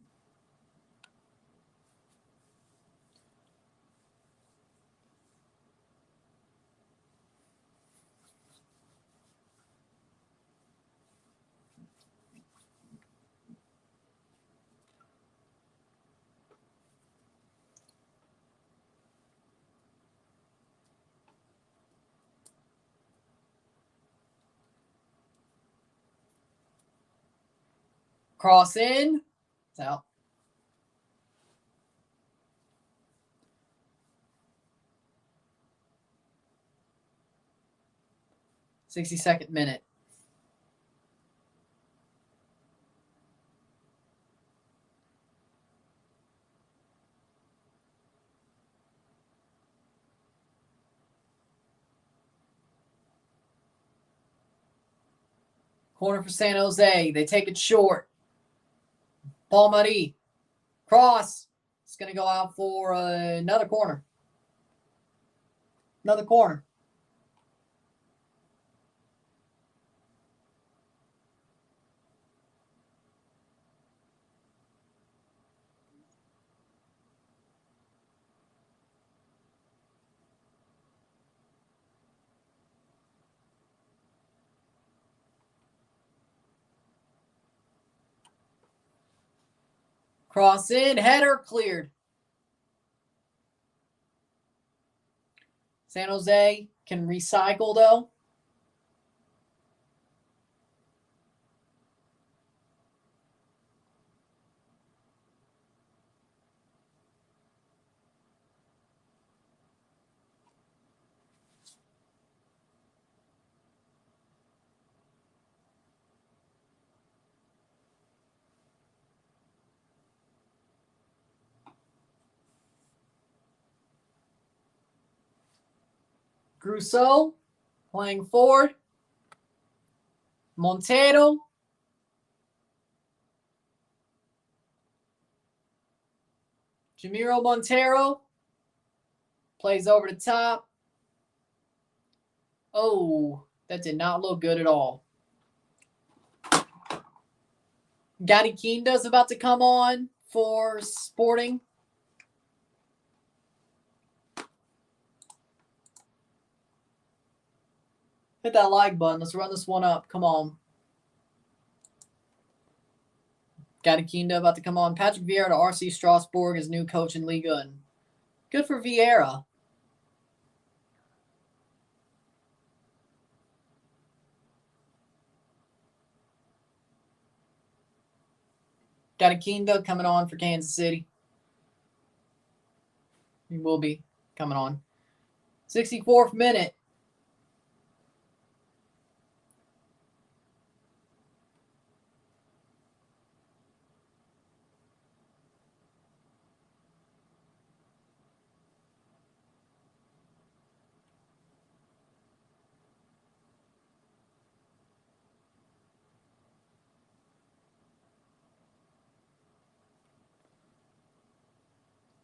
Cross in. It's out. '62nd minute. Corner for San Jose. They take it short. Paul Marie. Cross. It's going to go out for another corner. Another corner. Cross in. Header cleared. San Jose can recycle, though. Grusso playing forward. Montero. Jamiro Montero plays over the top. Oh, that did not look good at all. Gatti Kinda's about to come on for Sporting. Hit that like button. Let's run this one up. Come on. Gatti Kinda about to come on. Patrick Vieira to RC Strasbourg as new coach in Liga. And good for Vieira. Gatti Kinda coming on for Kansas City. He will be coming on. 64th minute.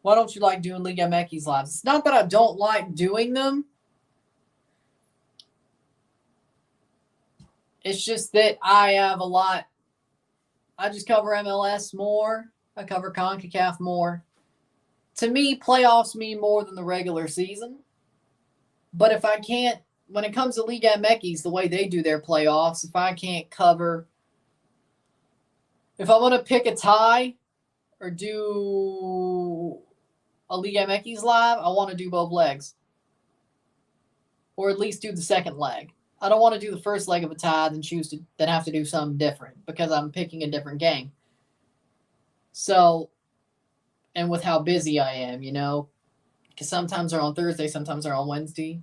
Why don't you like doing Liga MX lives? It's not that I don't like doing them. It's just that I have a lot. I just cover MLS more. I cover CONCACAF more. To me, playoffs mean more than the regular season. But if I can't, when it comes to Liga MX, the way they do their playoffs, if I can't cover, if I want to pick a tie or do a Liga MX live, I want to do both legs. Or at least do the second leg. I don't want to do the first leg of a tie and then have to do something different because I'm picking a different game. So, and with how busy I am, because sometimes they're on Thursday, sometimes they're on Wednesday.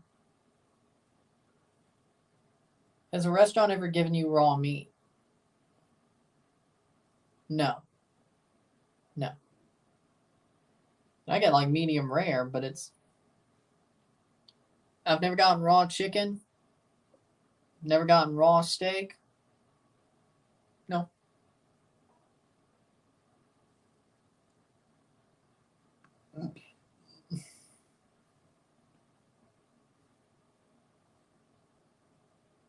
Has a restaurant ever given you raw meat? No. I get like medium rare, but I've never gotten raw chicken. Never gotten raw steak. No.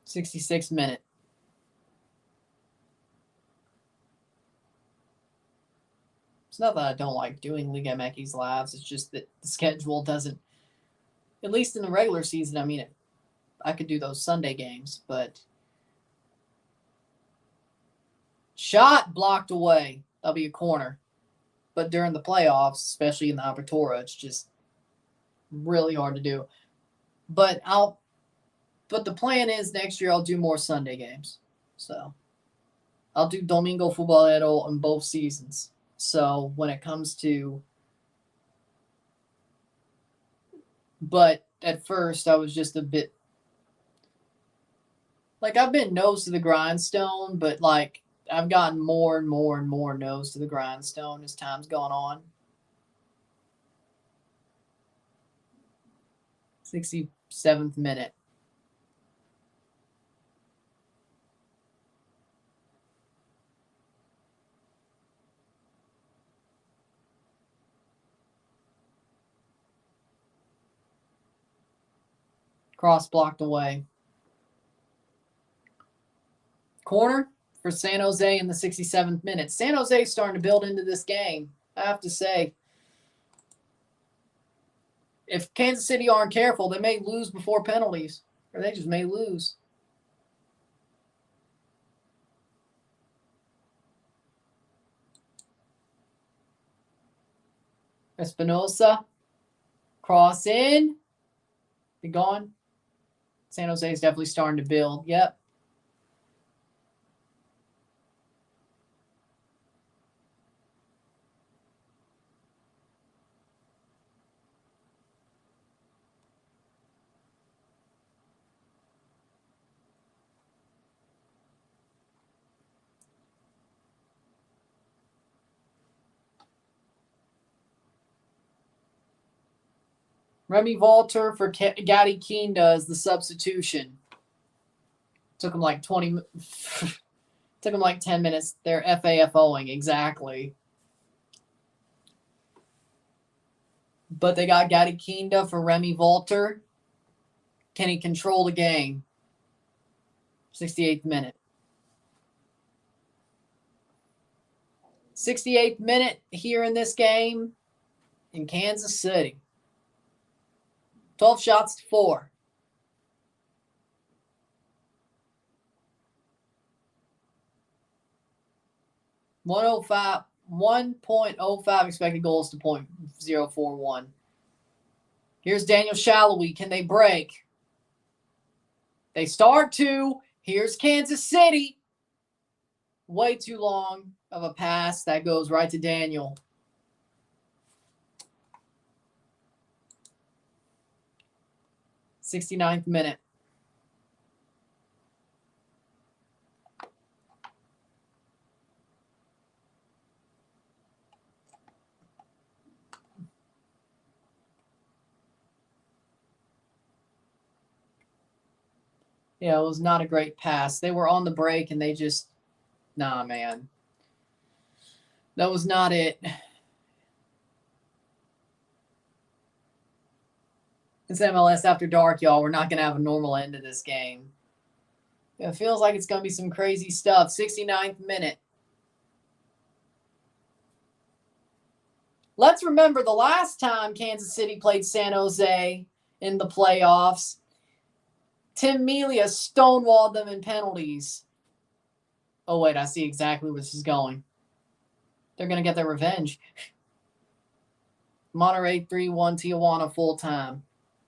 '66 minute. It's not that I don't like doing Liga MX lives. It's just that the schedule doesn't, at least in the regular season, I could do those Sunday games, but shot blocked away. That'll be a corner. But during the playoffs, especially in the Apertura, it's just really hard to do. But the plan is next year I'll do more Sunday games. So I'll do Domingo Futbolero in both seasons. So when it comes to, but at first I was just a bit, like I've been nose to the grindstone, but like I've gotten more and more and more nose to the grindstone as time's gone on. 67th minute. Cross blocked away. Corner for San Jose in the 67th minute. San Jose is starting to build into this game, I have to say. If Kansas City aren't careful, they may lose before penalties, or they just may lose. Espinosa, cross in, be gone. San Jose is definitely starting to build. Yep. Remy Wolff for Gatti Kinda as the substitution. Took him like 20. Took him like 10 minutes. They're FAFOing, exactly. But they got Gatti Kinda for Remy Wolff. Can he control the game? 68th minute. 68th minute here in this game in Kansas City. 12 shots to 4. .1.05 expected goals to .041. Here's Daniel Shallowy. Can they break? They start to. Here's Kansas City. Way too long of a pass. That goes right to Daniel. .69th minute. Yeah, it was not a great pass. They were on the break and they just, nah, man. That was not it. It's MLS After Dark, y'all. We're not going to have a normal end to this game. It feels like it's going to be some crazy stuff. 69th minute. Let's remember the last time Kansas City played San Jose in the playoffs, Tim Melia stonewalled them in penalties. Oh, wait, I see exactly where this is going. They're going to get their revenge. Monterrey 3-1 Tijuana full time.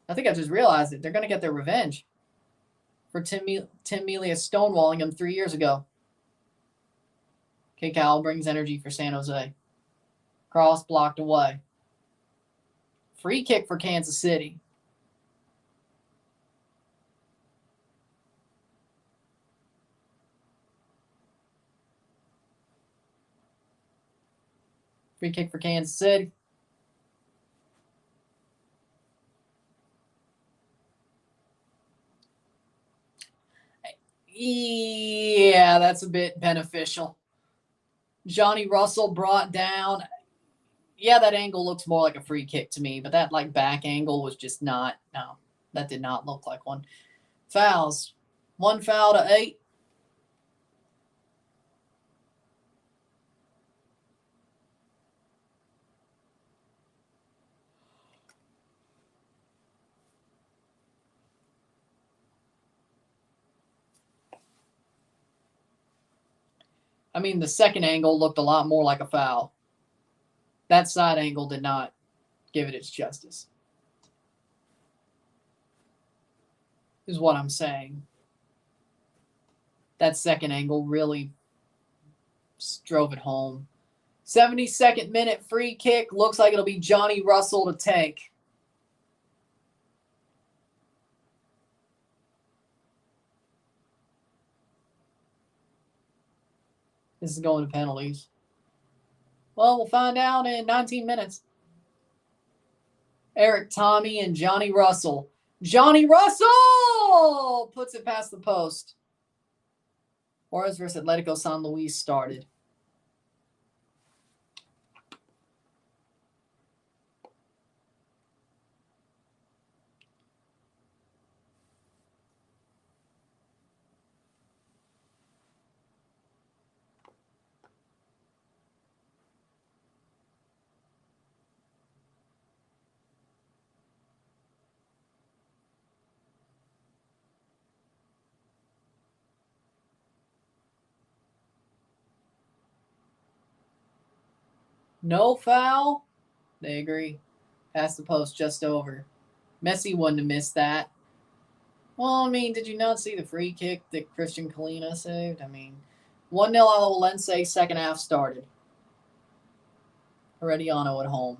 I think I just realized it. They're going to get their revenge for Tim Melia stonewalling them 3 years ago. K-Cal brings energy for San Jose. Cross blocked away. Free kick for Kansas City. Free kick for Kansas City. Yeah, that's a bit beneficial. Johnny Russell brought down. Yeah, that angle looks more like a free kick to me, but that like back angle was just not. No, that did not look like one. Fouls. 1 foul to 8. I mean, the second angle looked a lot more like a foul. That side angle did not give it its justice, is what I'm saying. That second angle really drove it home. 72nd minute free kick. Looks like it'll be Johnny Russell to take. This is going to penalties. Well, we'll find out in 19 minutes. Eric Tommy and Johnny Russell. Johnny Russell puts it past the post. Juarez versus Atletico San Luis started. No foul. They agree. Past the post, just over. Messi wouldn't have missed that. Well, I mean, did you not see the free kick that Christian Kalina saved? I mean, 1-0 Alajuelense, second half started. Herediano at home.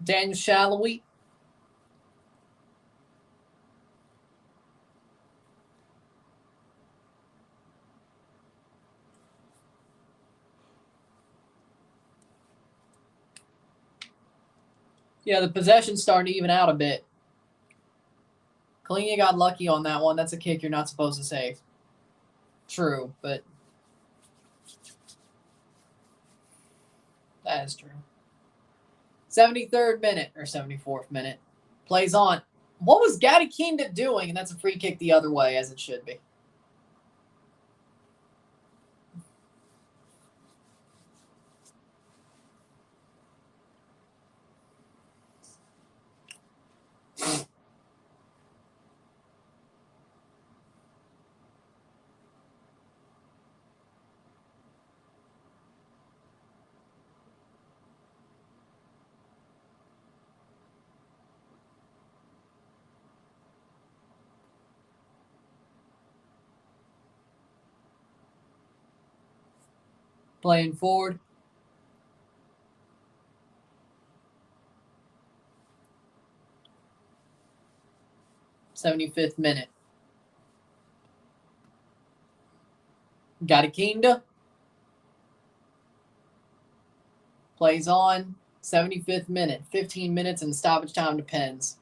Daniel Shallowy. Yeah, the possession's starting to even out a bit. Kalina got lucky on that one. That's a kick you're not supposed to save. True, but that is true. 73rd minute, or 74th minute. Plays on. What was Gadikinda doing? And that's a free kick the other way, as it should be. Playing forward. '75th minute. Gadikinda. Plays on. 75th minute. 15 minutes and stoppage time depends.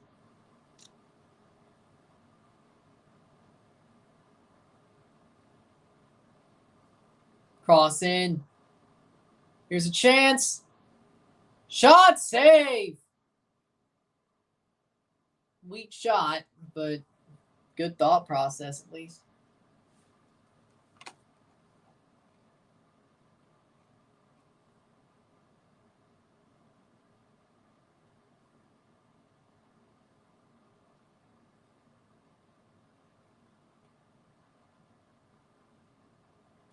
Cross in. Here's a chance. Shot save. Weak shot, but good thought process at least.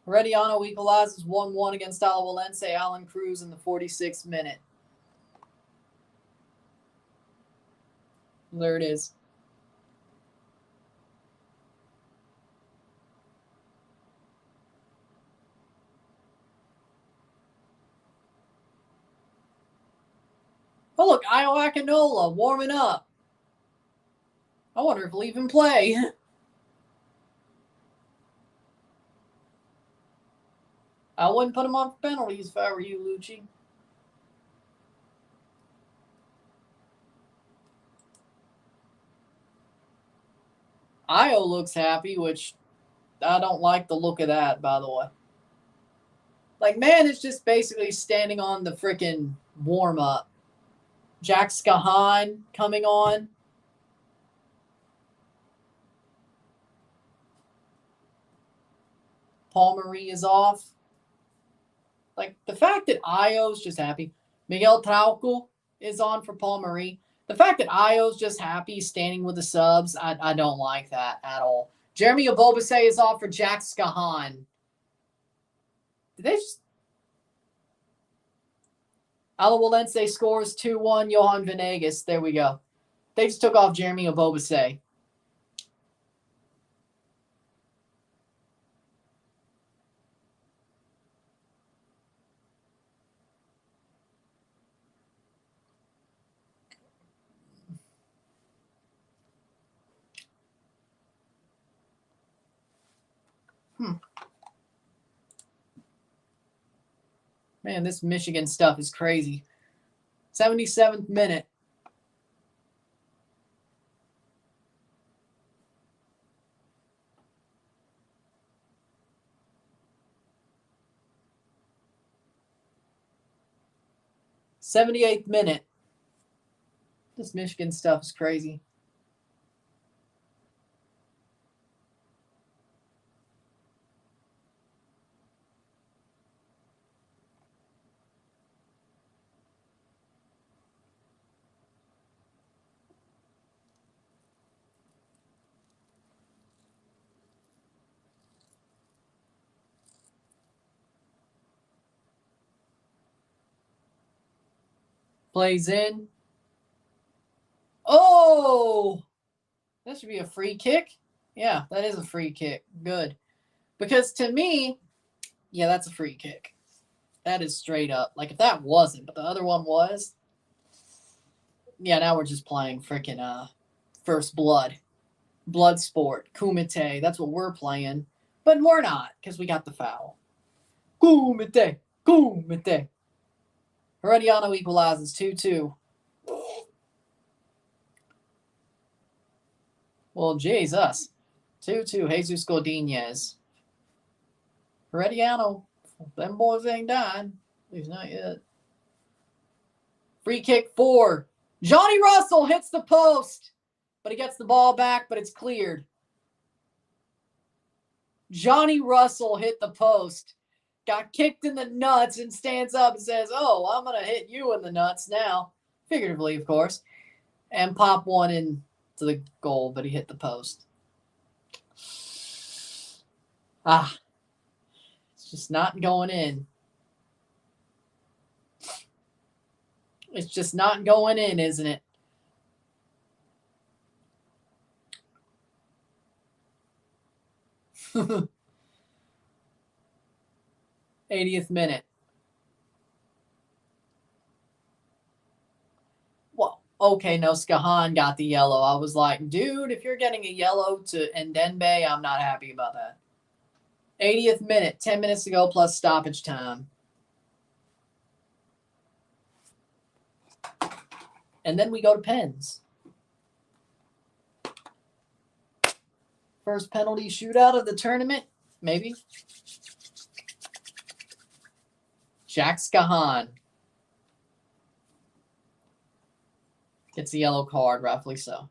Herediano equalizes 1-1 against Alajuelense. Alan Cruz in the 46th minute. There it is. Oh, look, Io Akinola warming up. I wonder if he'll even play. I wouldn't put him on for penalties if I were you, Lucci. Io looks happy, which I don't like the look of that, by the way. Like, man is just basically standing on the freaking warm-up. Jack Skahan coming on. Paul Marie is off. Like, the fact that Io's just happy. Miguel Trauco is on for Paul Marie. The fact that Io's just happy standing with the subs, I don't like that at all. Jeremy Obobase is off for Jack Skahan. Did they just... Alajuelense scores 2-1. Johan Venegas. There we go. They just took off Jeremy Obobase. Man, this Michigan stuff is crazy. 77th minute. '78th minute. This Michigan stuff is crazy. Plays in. Oh! That should be a free kick. Yeah, that is a free kick. Good. Because to me, yeah, that's a free kick. That is straight up. Like, if that wasn't, but the other one was, Yeah, now we're just playing freaking First Blood. Blood Sport. Kumite. That's what we're playing. But we're not, because we got the foul. Kumite. Kumite. Herediano equalizes 2-2. Well, Jesus. 2-2. Jesus Godinez. Herediano. Them boys ain't dying. At least not yet. Free kick 4. Johnny Russell hits the post. But he gets the ball back, but it's cleared. Johnny Russell hit the post. Got kicked in the nuts and stands up and says, "Oh, I'm going to hit you in the nuts now." Figuratively, of course. And pop one into the goal, but he hit the post. It's just not going in. It's just not going in, isn't it? '80th minute. Well, okay, no, Skahan got the yellow. I was like, dude, if you're getting a yellow to Ndenbe, I'm not happy about that. 80th minute, 10 minutes to go plus stoppage time. And then we go to pens. First penalty shootout of the tournament, maybe. Jack Skahan gets a yellow card, roughly so.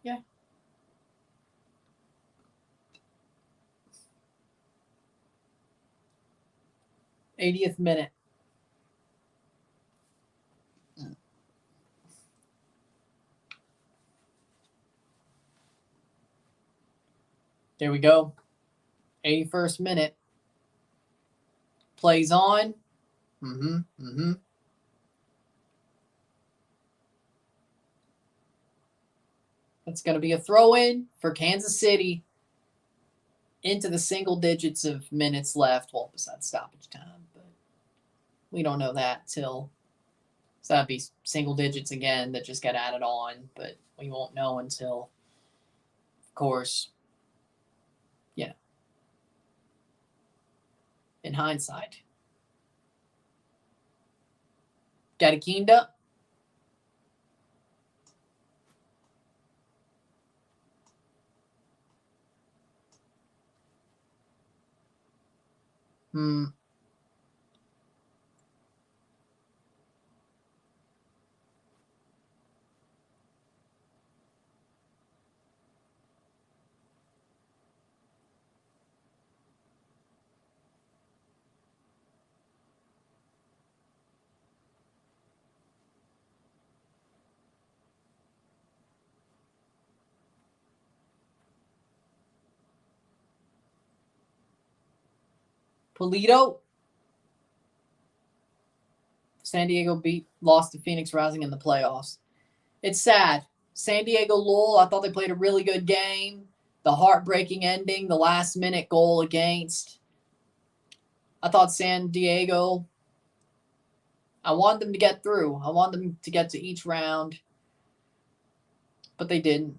Yeah. '80th minute. There we go. 81st minute. Plays on. It's going to be a throw-in for Kansas City into the single digits of minutes left. Well, besides stoppage time, but we don't know that till. So that'd be single digits again that just get added on, but we won't know until, of course, in hindsight. Gadikinda. Polito. San Diego lost to Phoenix Rising in the playoffs. It's sad. San Diego Lowell, I thought they played a really good game. The heartbreaking ending, the last-minute goal against. I thought San Diego, I wanted them to get through. I wanted them to get to each round, but they didn't.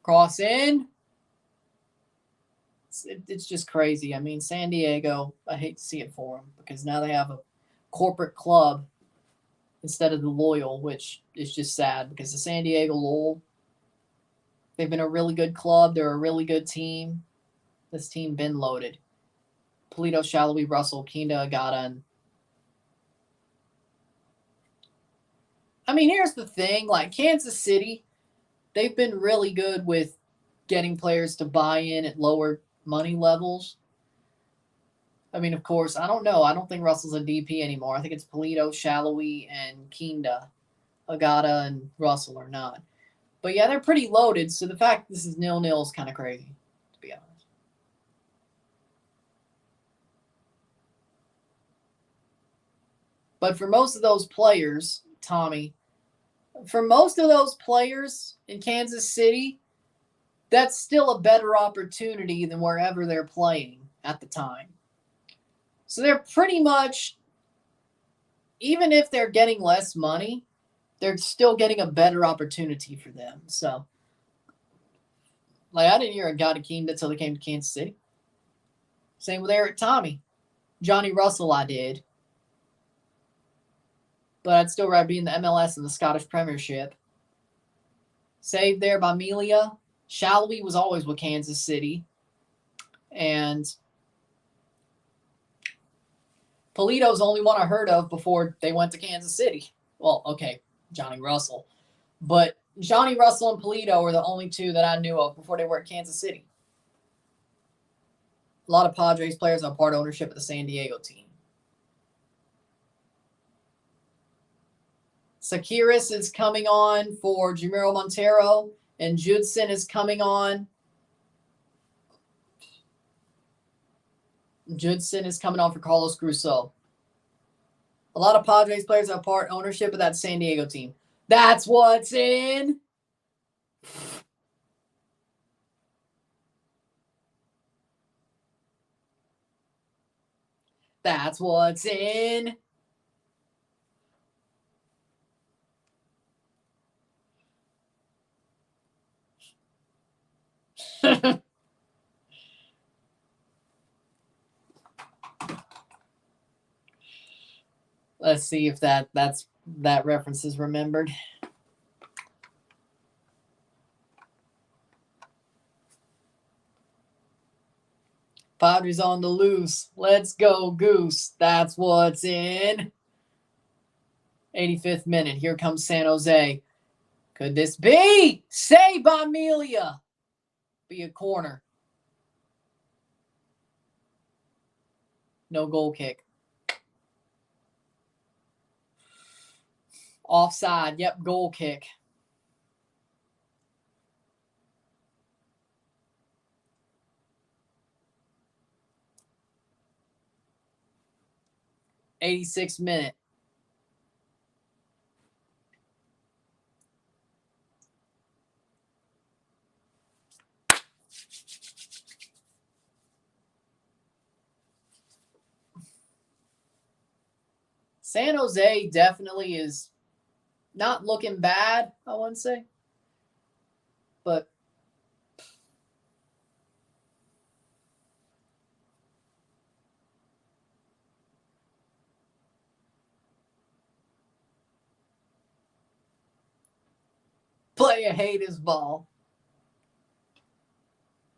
Cross in. It's just crazy. I mean, San Diego, I hate to see it for them because now they have a corporate club instead of the Loyal, which is just sad because the San Diego Lowell, they've been a really good club. They're a really good team. This team been loaded. Polito, Shallowy, Russell, Kinda, Agata. I mean, here's the thing. Like, Kansas City, they've been really good with getting players to buy in at lower money levels. I mean, of course, I don't know. I don't think Russell's a DP anymore. I think it's Polito, Shallowy, and Kinda. Agata and Russell are not. But yeah, they're pretty loaded, so the fact this is 0-0 is kind of crazy, to be honest. But for most of those players, Tommy, for most of those players in Kansas City, that's still a better opportunity than wherever they're playing at the time. So they're pretty much, even if they're getting less money, they're still getting a better opportunity for them. So, like, I didn't hear a guy to Keem until they came to Kansas City. Same with Eric Tommy. Johnny Russell, I did. But I'd still rather be in the MLS and the Scottish Premiership. Saved there by Melia. Shalvey was always with Kansas City. And Polito's the only one I heard of before they went to Kansas City. Well, okay, Johnny Russell. But Johnny Russell and Polito were the only two that I knew of before they were at Kansas City. A lot of Padres players are part ownership of the San Diego team. Sakiris is coming on for Jamiro Montero, and Judson is coming on. Judson is coming on for Carlos Grusso. A lot of Padres players are part ownership of that San Diego team. That's what's in. That's what's in. Let's see if that reference is remembered. Padres on the loose. Let's go, Goose. That's what's in. 85th minute. Here comes San Jose. Could this be? Saved by Melia. Be a corner. No goal kick. Offside. Yep, goal kick. '86th minute. San Jose definitely is not looking bad, I wouldn't say. But player hate his ball.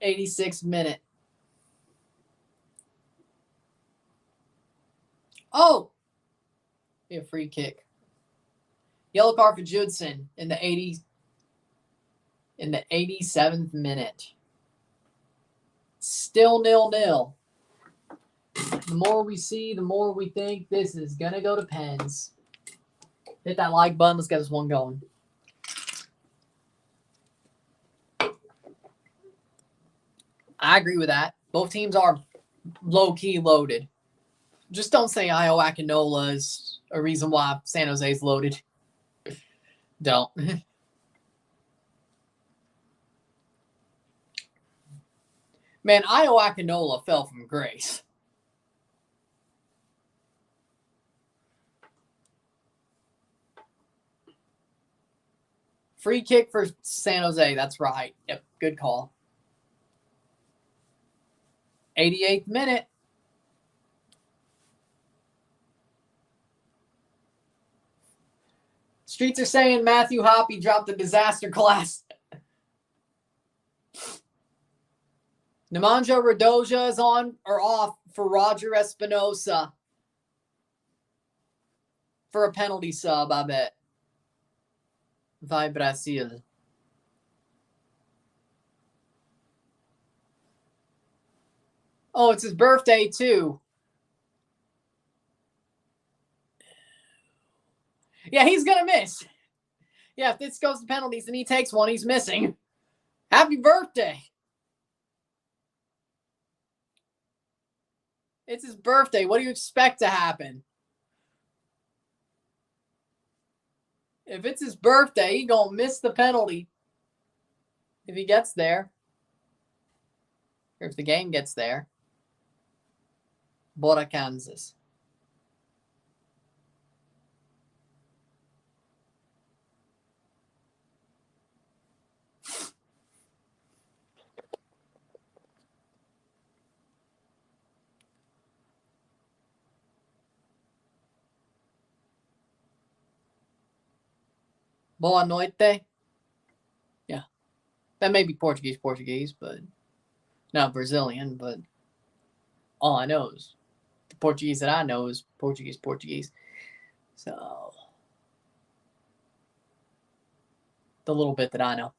86th minute. Oh! Be a free kick. Yellow card for Judson in the 87th minute. Still 0-0. The more we see, the more we think this is going to go to pens. Hit that like button. Let's get this one going. I agree with that. Both teams are low-key loaded. Just don't say Io Akinola is a reason why San Jose is loaded. Don't. Man, Io Akinola fell from grace. Free kick for San Jose. That's right. Yep, good call. 88th minute. Streets are saying Matthew Hoppe dropped the disaster class. Nemanja Radoja is on or off for Roger Espinosa for a penalty sub, I bet. Vai Brasil. Oh, it's his birthday, too. Yeah, he's going to miss. Yeah, if this goes to penalties and he takes one, he's missing. Happy birthday. It's his birthday. What do you expect to happen? If it's his birthday, he's going to miss the penalty if he gets there. or if the game gets there. Bora, Kansas. Boa noite. Yeah. That may be Portuguese, but not Brazilian, but all I know is the Portuguese that I know is Portuguese. So, the little bit that I know.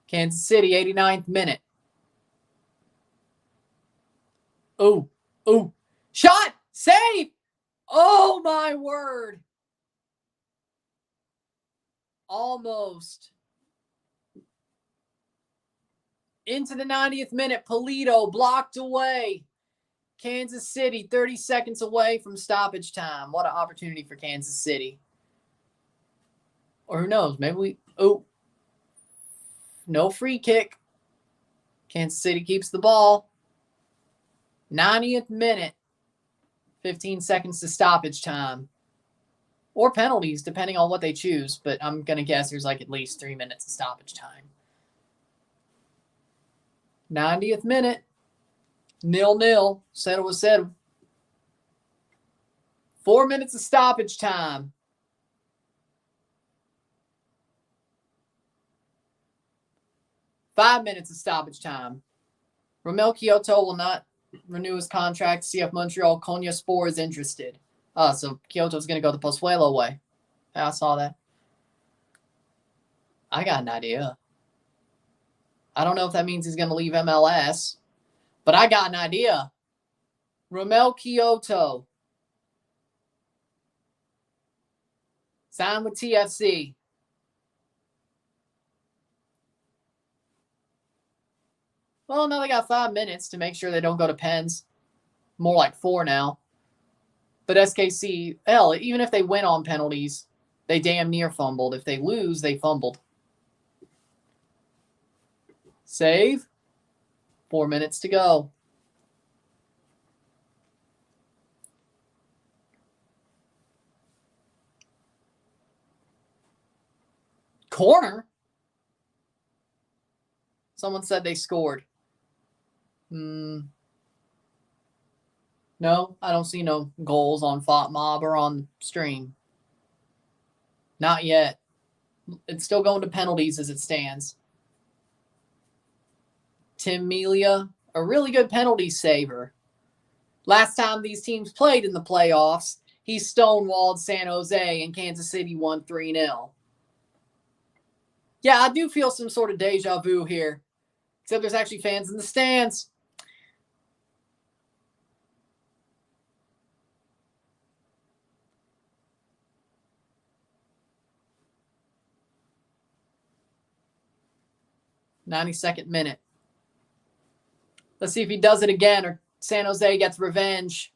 Kansas City, 89th minute. Oh, shot, save. Oh, my word. Almost. Into the 90th minute, Polito blocked away. Kansas City, 30 seconds away from stoppage time. What an opportunity for Kansas City. Or who knows, maybe no free kick. Kansas City keeps the ball. 90th minute, 15 seconds to stoppage time. Or penalties, depending on what they choose. But I'm going to guess there's like at least 3 minutes of stoppage time. 90th minute, 0-0. Settle was settled. 4 minutes of stoppage time. Five minutes of stoppage time. Romel Kyoto will not renew his contract. CF Montreal, Konya Spor is interested. So Kyoto's going to go the Pozuelo way. I saw that. I got an idea. I don't know if that means he's going to leave MLS, but I got an idea. Romel Kyoto. Signed with TFC. Well, now they got 5 minutes to make sure they don't go to pens. More like 4 now. But SKC, hell, even if they win on penalties, they damn near fumbled. If they lose, they fumbled. Save. 4 minutes to go. Corner? Someone said they scored. No, I don't see no goals on FotMob or on stream. Not yet. It's still going to penalties as it stands. Tim Melia, a really good penalty saver. Last time these teams played in the playoffs, he stonewalled San Jose and Kansas City won 3-0. Yeah, I do feel some sort of deja vu here. Except there's actually fans in the stands. '92nd minute. Let's see if he does it again or San Jose gets revenge.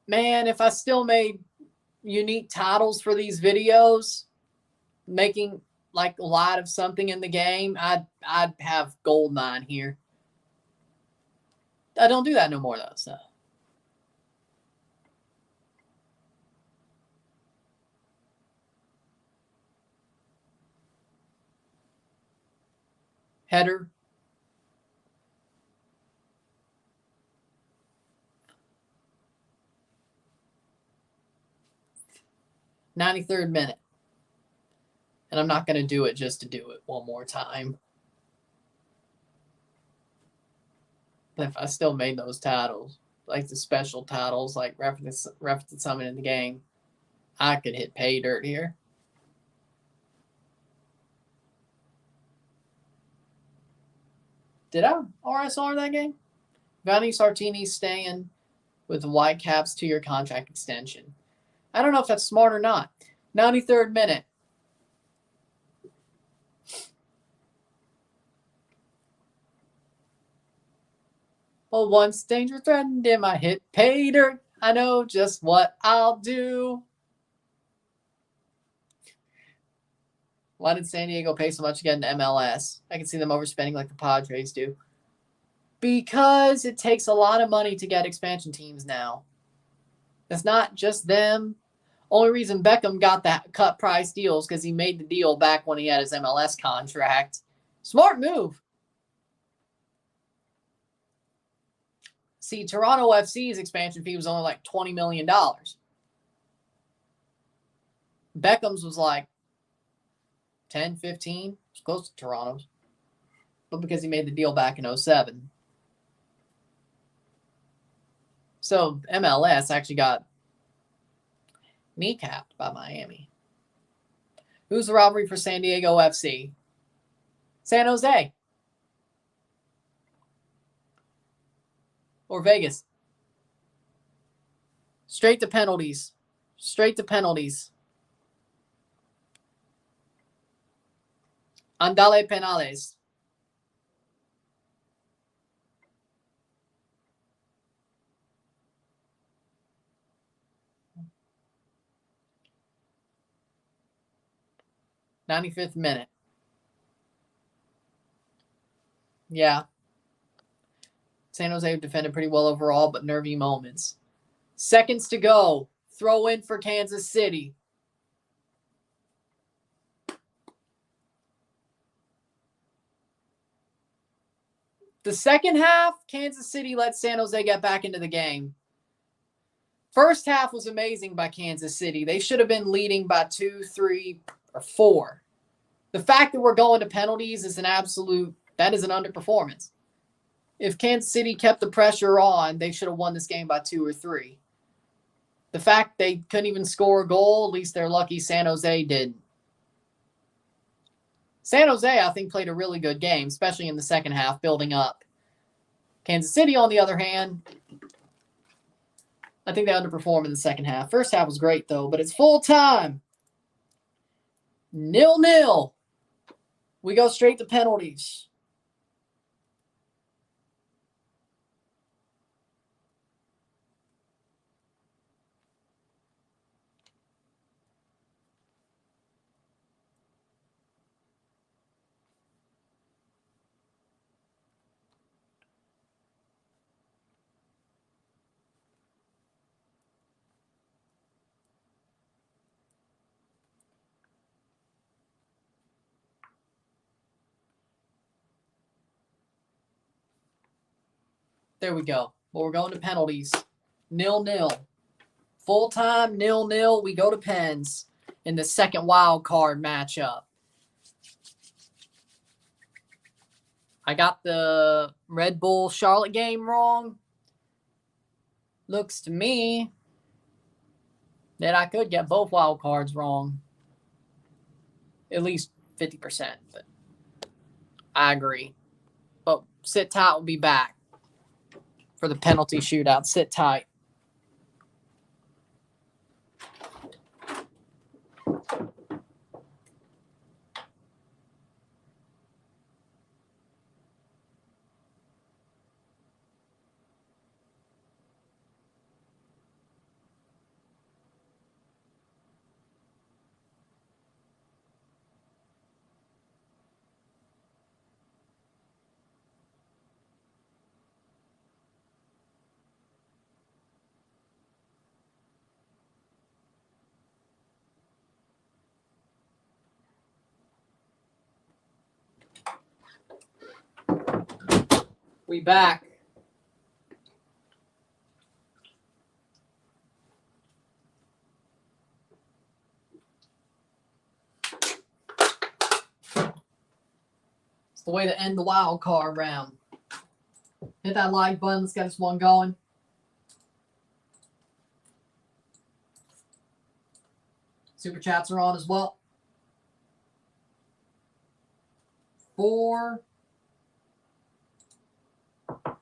Man, if I still made unique titles for these videos, making like a lot of something in the game, I'd have gold mine here. I don't do that no more though, so. Header. '93rd minute. And I'm not going to do it just to do it one more time. But if I still made those titles, like the special titles, like reference something in the game, I could hit pay dirt here. Did I RSR that game? Vanni Sartini staying with the Whitecaps 2-year contract extension. I don't know if that's smart or not. 93rd minute. Oh, once danger threatened him, I hit pay dirt. I know just what I'll do. Why did San Diego pay so much to get into MLS? I can see them overspending like the Padres do. Because it takes a lot of money to get expansion teams now. It's not just them. Only reason Beckham got that cut price deals because he made the deal back when he had his MLS contract. Smart move. See, Toronto FC's expansion fee was only like $20 million. Beckham's was like 10, 15. It's close to Toronto's. But because he made the deal back in 2007. So MLS actually got kneecapped by Miami. Who's the rivalry for San Diego FC? San Jose. Or Vegas. Straight to penalties. Straight to penalties. Andale penales. '95th minute. Yeah. San Jose defended pretty well overall, but nervy moments. Seconds to go. Throw in for Kansas City. The second half, Kansas City let San Jose get back into the game. First half was amazing by Kansas City. They should have been leading by 2, 3, or 4. The fact that we're going to penalties is that is an underperformance. If Kansas City kept the pressure on, they should have won this game by 2 or 3. The fact they couldn't even score a goal, at least they're lucky San Jose didn't. San Jose, I think, played a really good game, especially in the second half, building up. Kansas City, on the other hand, I think they underperformed in the second half. First half was great, though, but it's full time. 0-0. We go straight to penalties. There we go. Well, we're going to penalties. 0-0. Full time, 0-0. We go to pens in the second wild card matchup. I got the Red Bull Charlotte game wrong. Looks to me that I could get both wild cards wrong. At least 50%. But I agree. But sit tight, will be back for the penalty shootout. Sit tight. We back. It's the way to end the wild card round. Hit that like button. Let's get this one going. Super chats are on as well. 4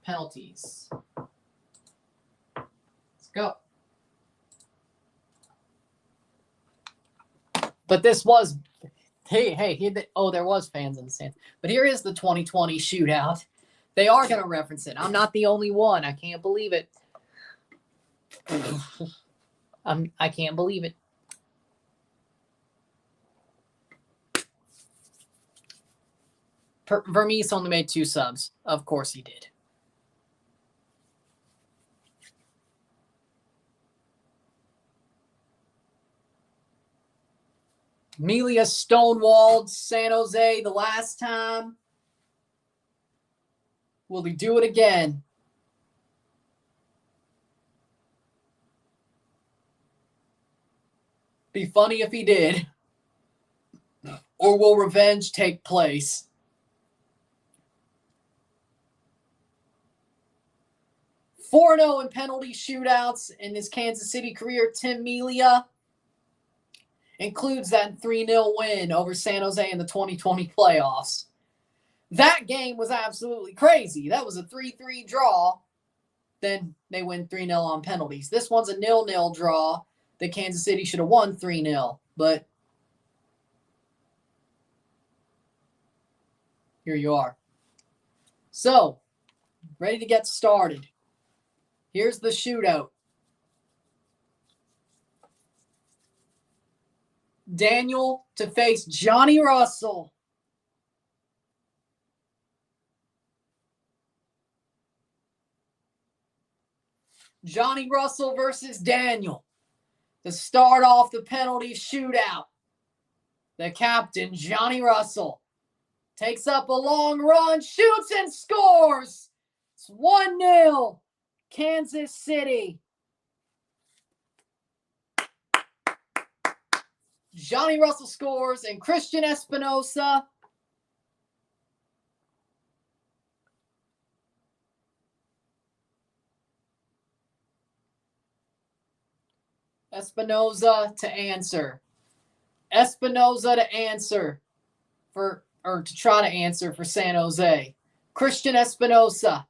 penalties. Let's go. But this was, there was fans in the stands. But here is the 2020 shootout. They are going to reference it. I'm not the only one. I can't believe it. I can't believe it. Vermees only made 2 subs. Of course he did. Melia stonewalled San Jose the last time. Will he do it again? Be funny if he did. Or will revenge take place? (4-0 in penalty shootouts in his Kansas City career. Tim Melia includes that 3-0 win over San Jose in the 2020 playoffs. That game was absolutely crazy. That was a 3-3 draw. Then they win 3-0 on penalties. This one's a 0-0 draw that Kansas City should have won 3-0. But here you are. So, ready to get started. Here's the shootout. Daniel to face Johnny Russell. Johnny Russell versus Daniel. To start off the penalty shootout, the captain, Johnny Russell, takes up a long run, shoots and scores. It's 1-0, Kansas City. Johnny Russell scores, and Christian Espinosa to answer. Espinosa to answer to try to answer for San Jose. Christian Espinosa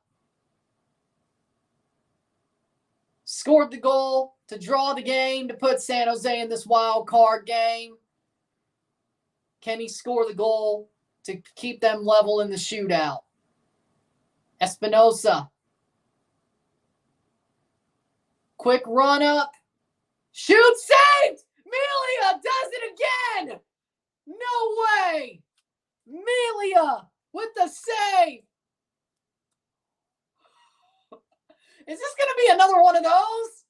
scored the goal to draw the game, to put San Jose in this wild card game. Can he score the goal to keep them level in the shootout? Espinosa. Quick run up. Shoot, saved! Melia does it again! No way! Melia with the save! Is this going to be another one of those?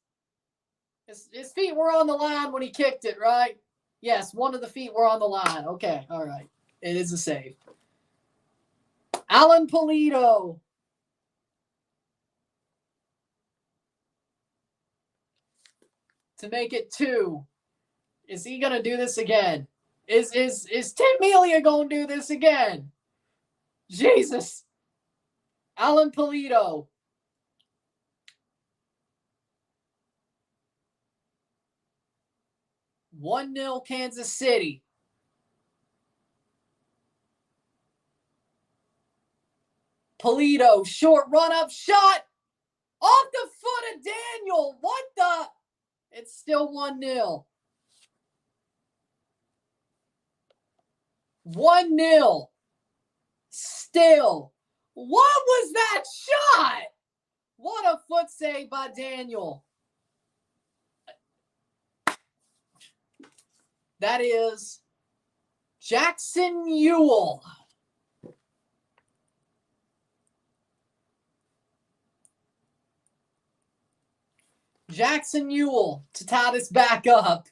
His feet were on the line when he kicked it, right? Yes, one of the feet were on the line. Okay, all right. It is a save. Alan Pulido. To make it 2. Is he going to do this again? Is Tim Melia going to do this again? Jesus. Alan Pulido. (1-0 Kansas City. Pulido, short run-up shot. Off the foot of Daniel. What the? It's still 1-0. 1-0. Still. What was that shot? What a foot save by Daniel. That is Jackson Ewell. Jackson Ewell to tie this back up.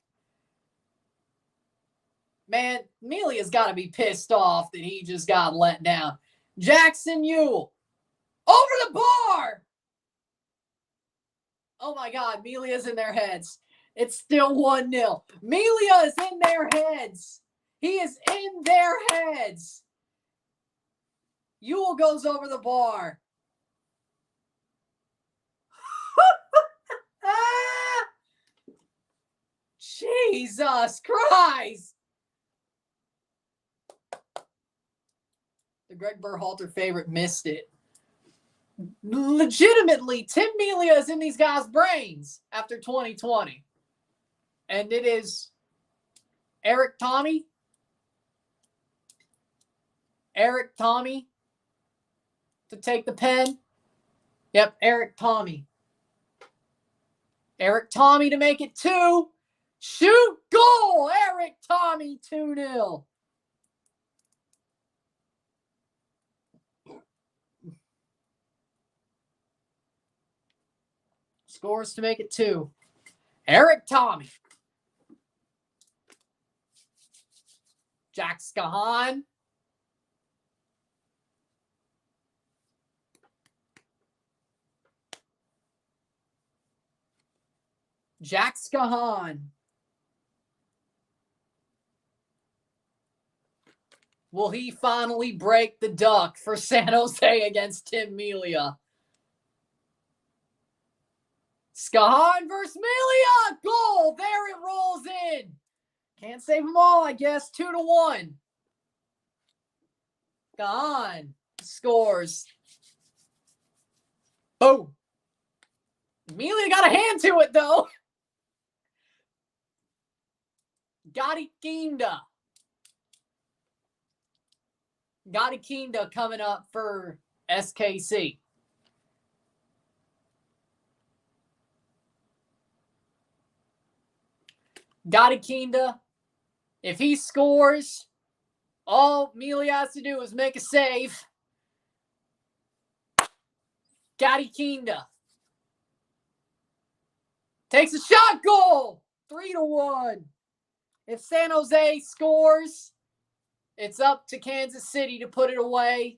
Man, Melia's got to be pissed off that he just got let down. Jackson Ewell over the bar. Oh my God, Melia's in their heads. It's still 1-0. Melia is in their heads. He is in their heads. Ewell goes over the bar. Jesus Christ. The Greg Berhalter favorite missed it. Legitimately, Tim Melia is in these guys' brains after 2020. And it is Eric Tommy to take the pen. Yep, Eric Tommy. Eric Tommy to make it 2. Shoot, goal! Eric Tommy, 2-0. Scores to make it 2. Eric Tommy. Jack Skahan. Jack Skahan. Will he finally break the duck for San Jose against Tim Melia? Skahan versus Melia. Goal. There it rolls in. Can't save them all, I guess. 2-1. Skahan scores. Boom. Melia got a hand to it, though. Gotti Kinda. Gotti Kinda coming up for SKC. Gotti Kinda, if he scores, all Melia has to do is make a save. Gotti Kinda takes a shot, goal. 3-1. If San Jose scores, it's up to Kansas City to put it away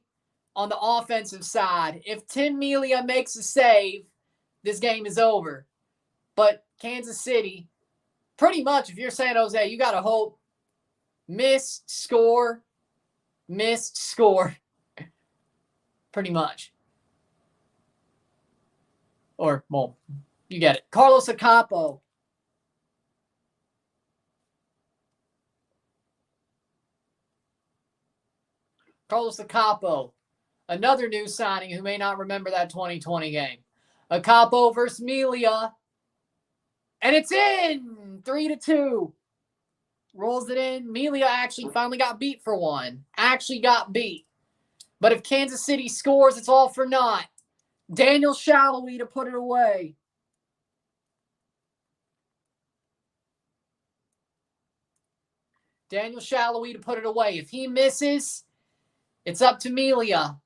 on the offensive side. If Tim Melia makes a save, this game is over. But Kansas City, pretty much, if you're San Jose, you got to hope missed score. Pretty much. Or, well, you get it. Carlos Acapo. Carlos Acapo, another new signing who may not remember that 2020 game. Acapo versus Melia. And it's in! 3-2. Rolls it in. Melia actually finally got beat for one. Actually got beat. But if Kansas City scores, it's all for naught. Daniel Shallowy to put it away. Daniel Shallowy to put it away. If he misses, it's up to Melia.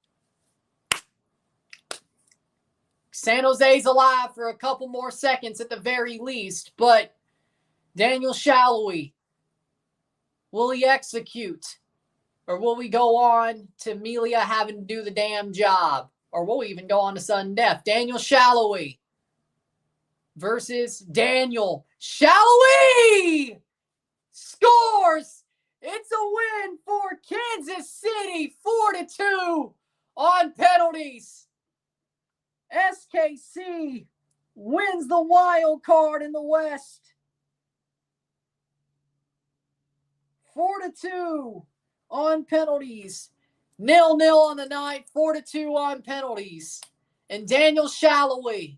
San Jose's alive for a couple more seconds at the very least, but Daniel Shallowy, will he execute? Or will we go on to Melia having to do the damn job? Or will we even go on to sudden death? Daniel Shallowy versus Daniel Shallowy scores. It's a win for Kansas City, 4-2 on penalties. SKC wins the wild card in the West. 4-2 on penalties. 0-0 on the night, 4-2 on penalties. And Daniel Shallowy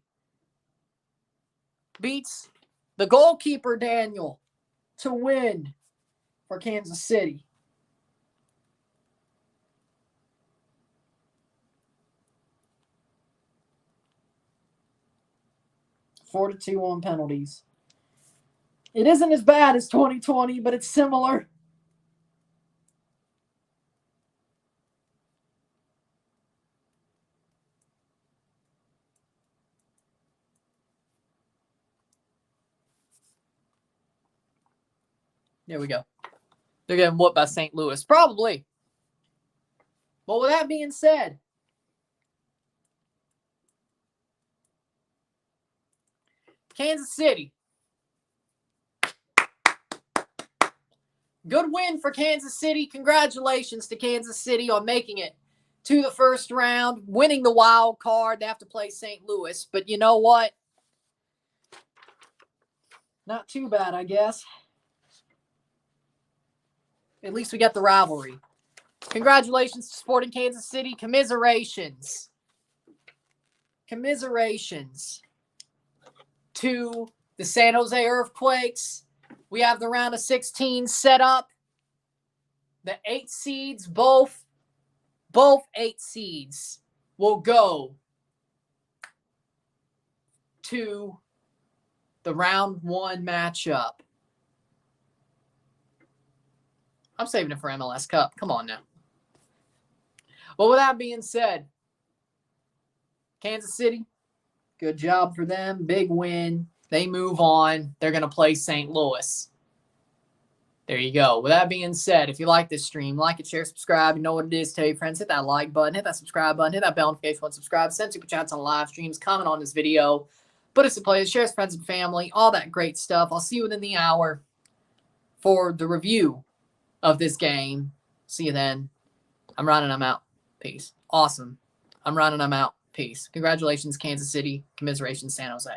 beats the goalkeeper, Daniel, to win for Kansas City. Four to 2 on penalties. It isn't as bad as 2020, but it's similar. There we go. They're getting whooped by St. Louis. Probably. But with that being said, Kansas City. Good win for Kansas City. Congratulations to Kansas City on making it to the first round, winning the wild card. They have to play St. Louis. But you know what? Not too bad, I guess. At least we got the rivalry. Congratulations to Sporting Kansas City. Commiserations. Commiserations to the San Jose Earthquakes. We have the round of 16 set up. The 8 seeds, both 8 seeds will go to the round 1 matchup. I'm saving it for MLS Cup. Come on now. Well, with that being said, Kansas City, good job for them. Big win. They move on. They're going to play St. Louis. There you go. With that being said, if you like this stream, like it, share, subscribe. You know what it is. Tell your friends. Hit that like button. Hit that subscribe button. Hit that bell notification button. Subscribe. Send super chats on live streams. Comment on this video. Put us in place. Share with friends and family. All that great stuff. I'll see you within the hour for the review of this game. See you then. I'm running. I'm out. Peace. Awesome. I'm running. I'm out. Peace. Congratulations, Kansas City. Commiserations, San Jose.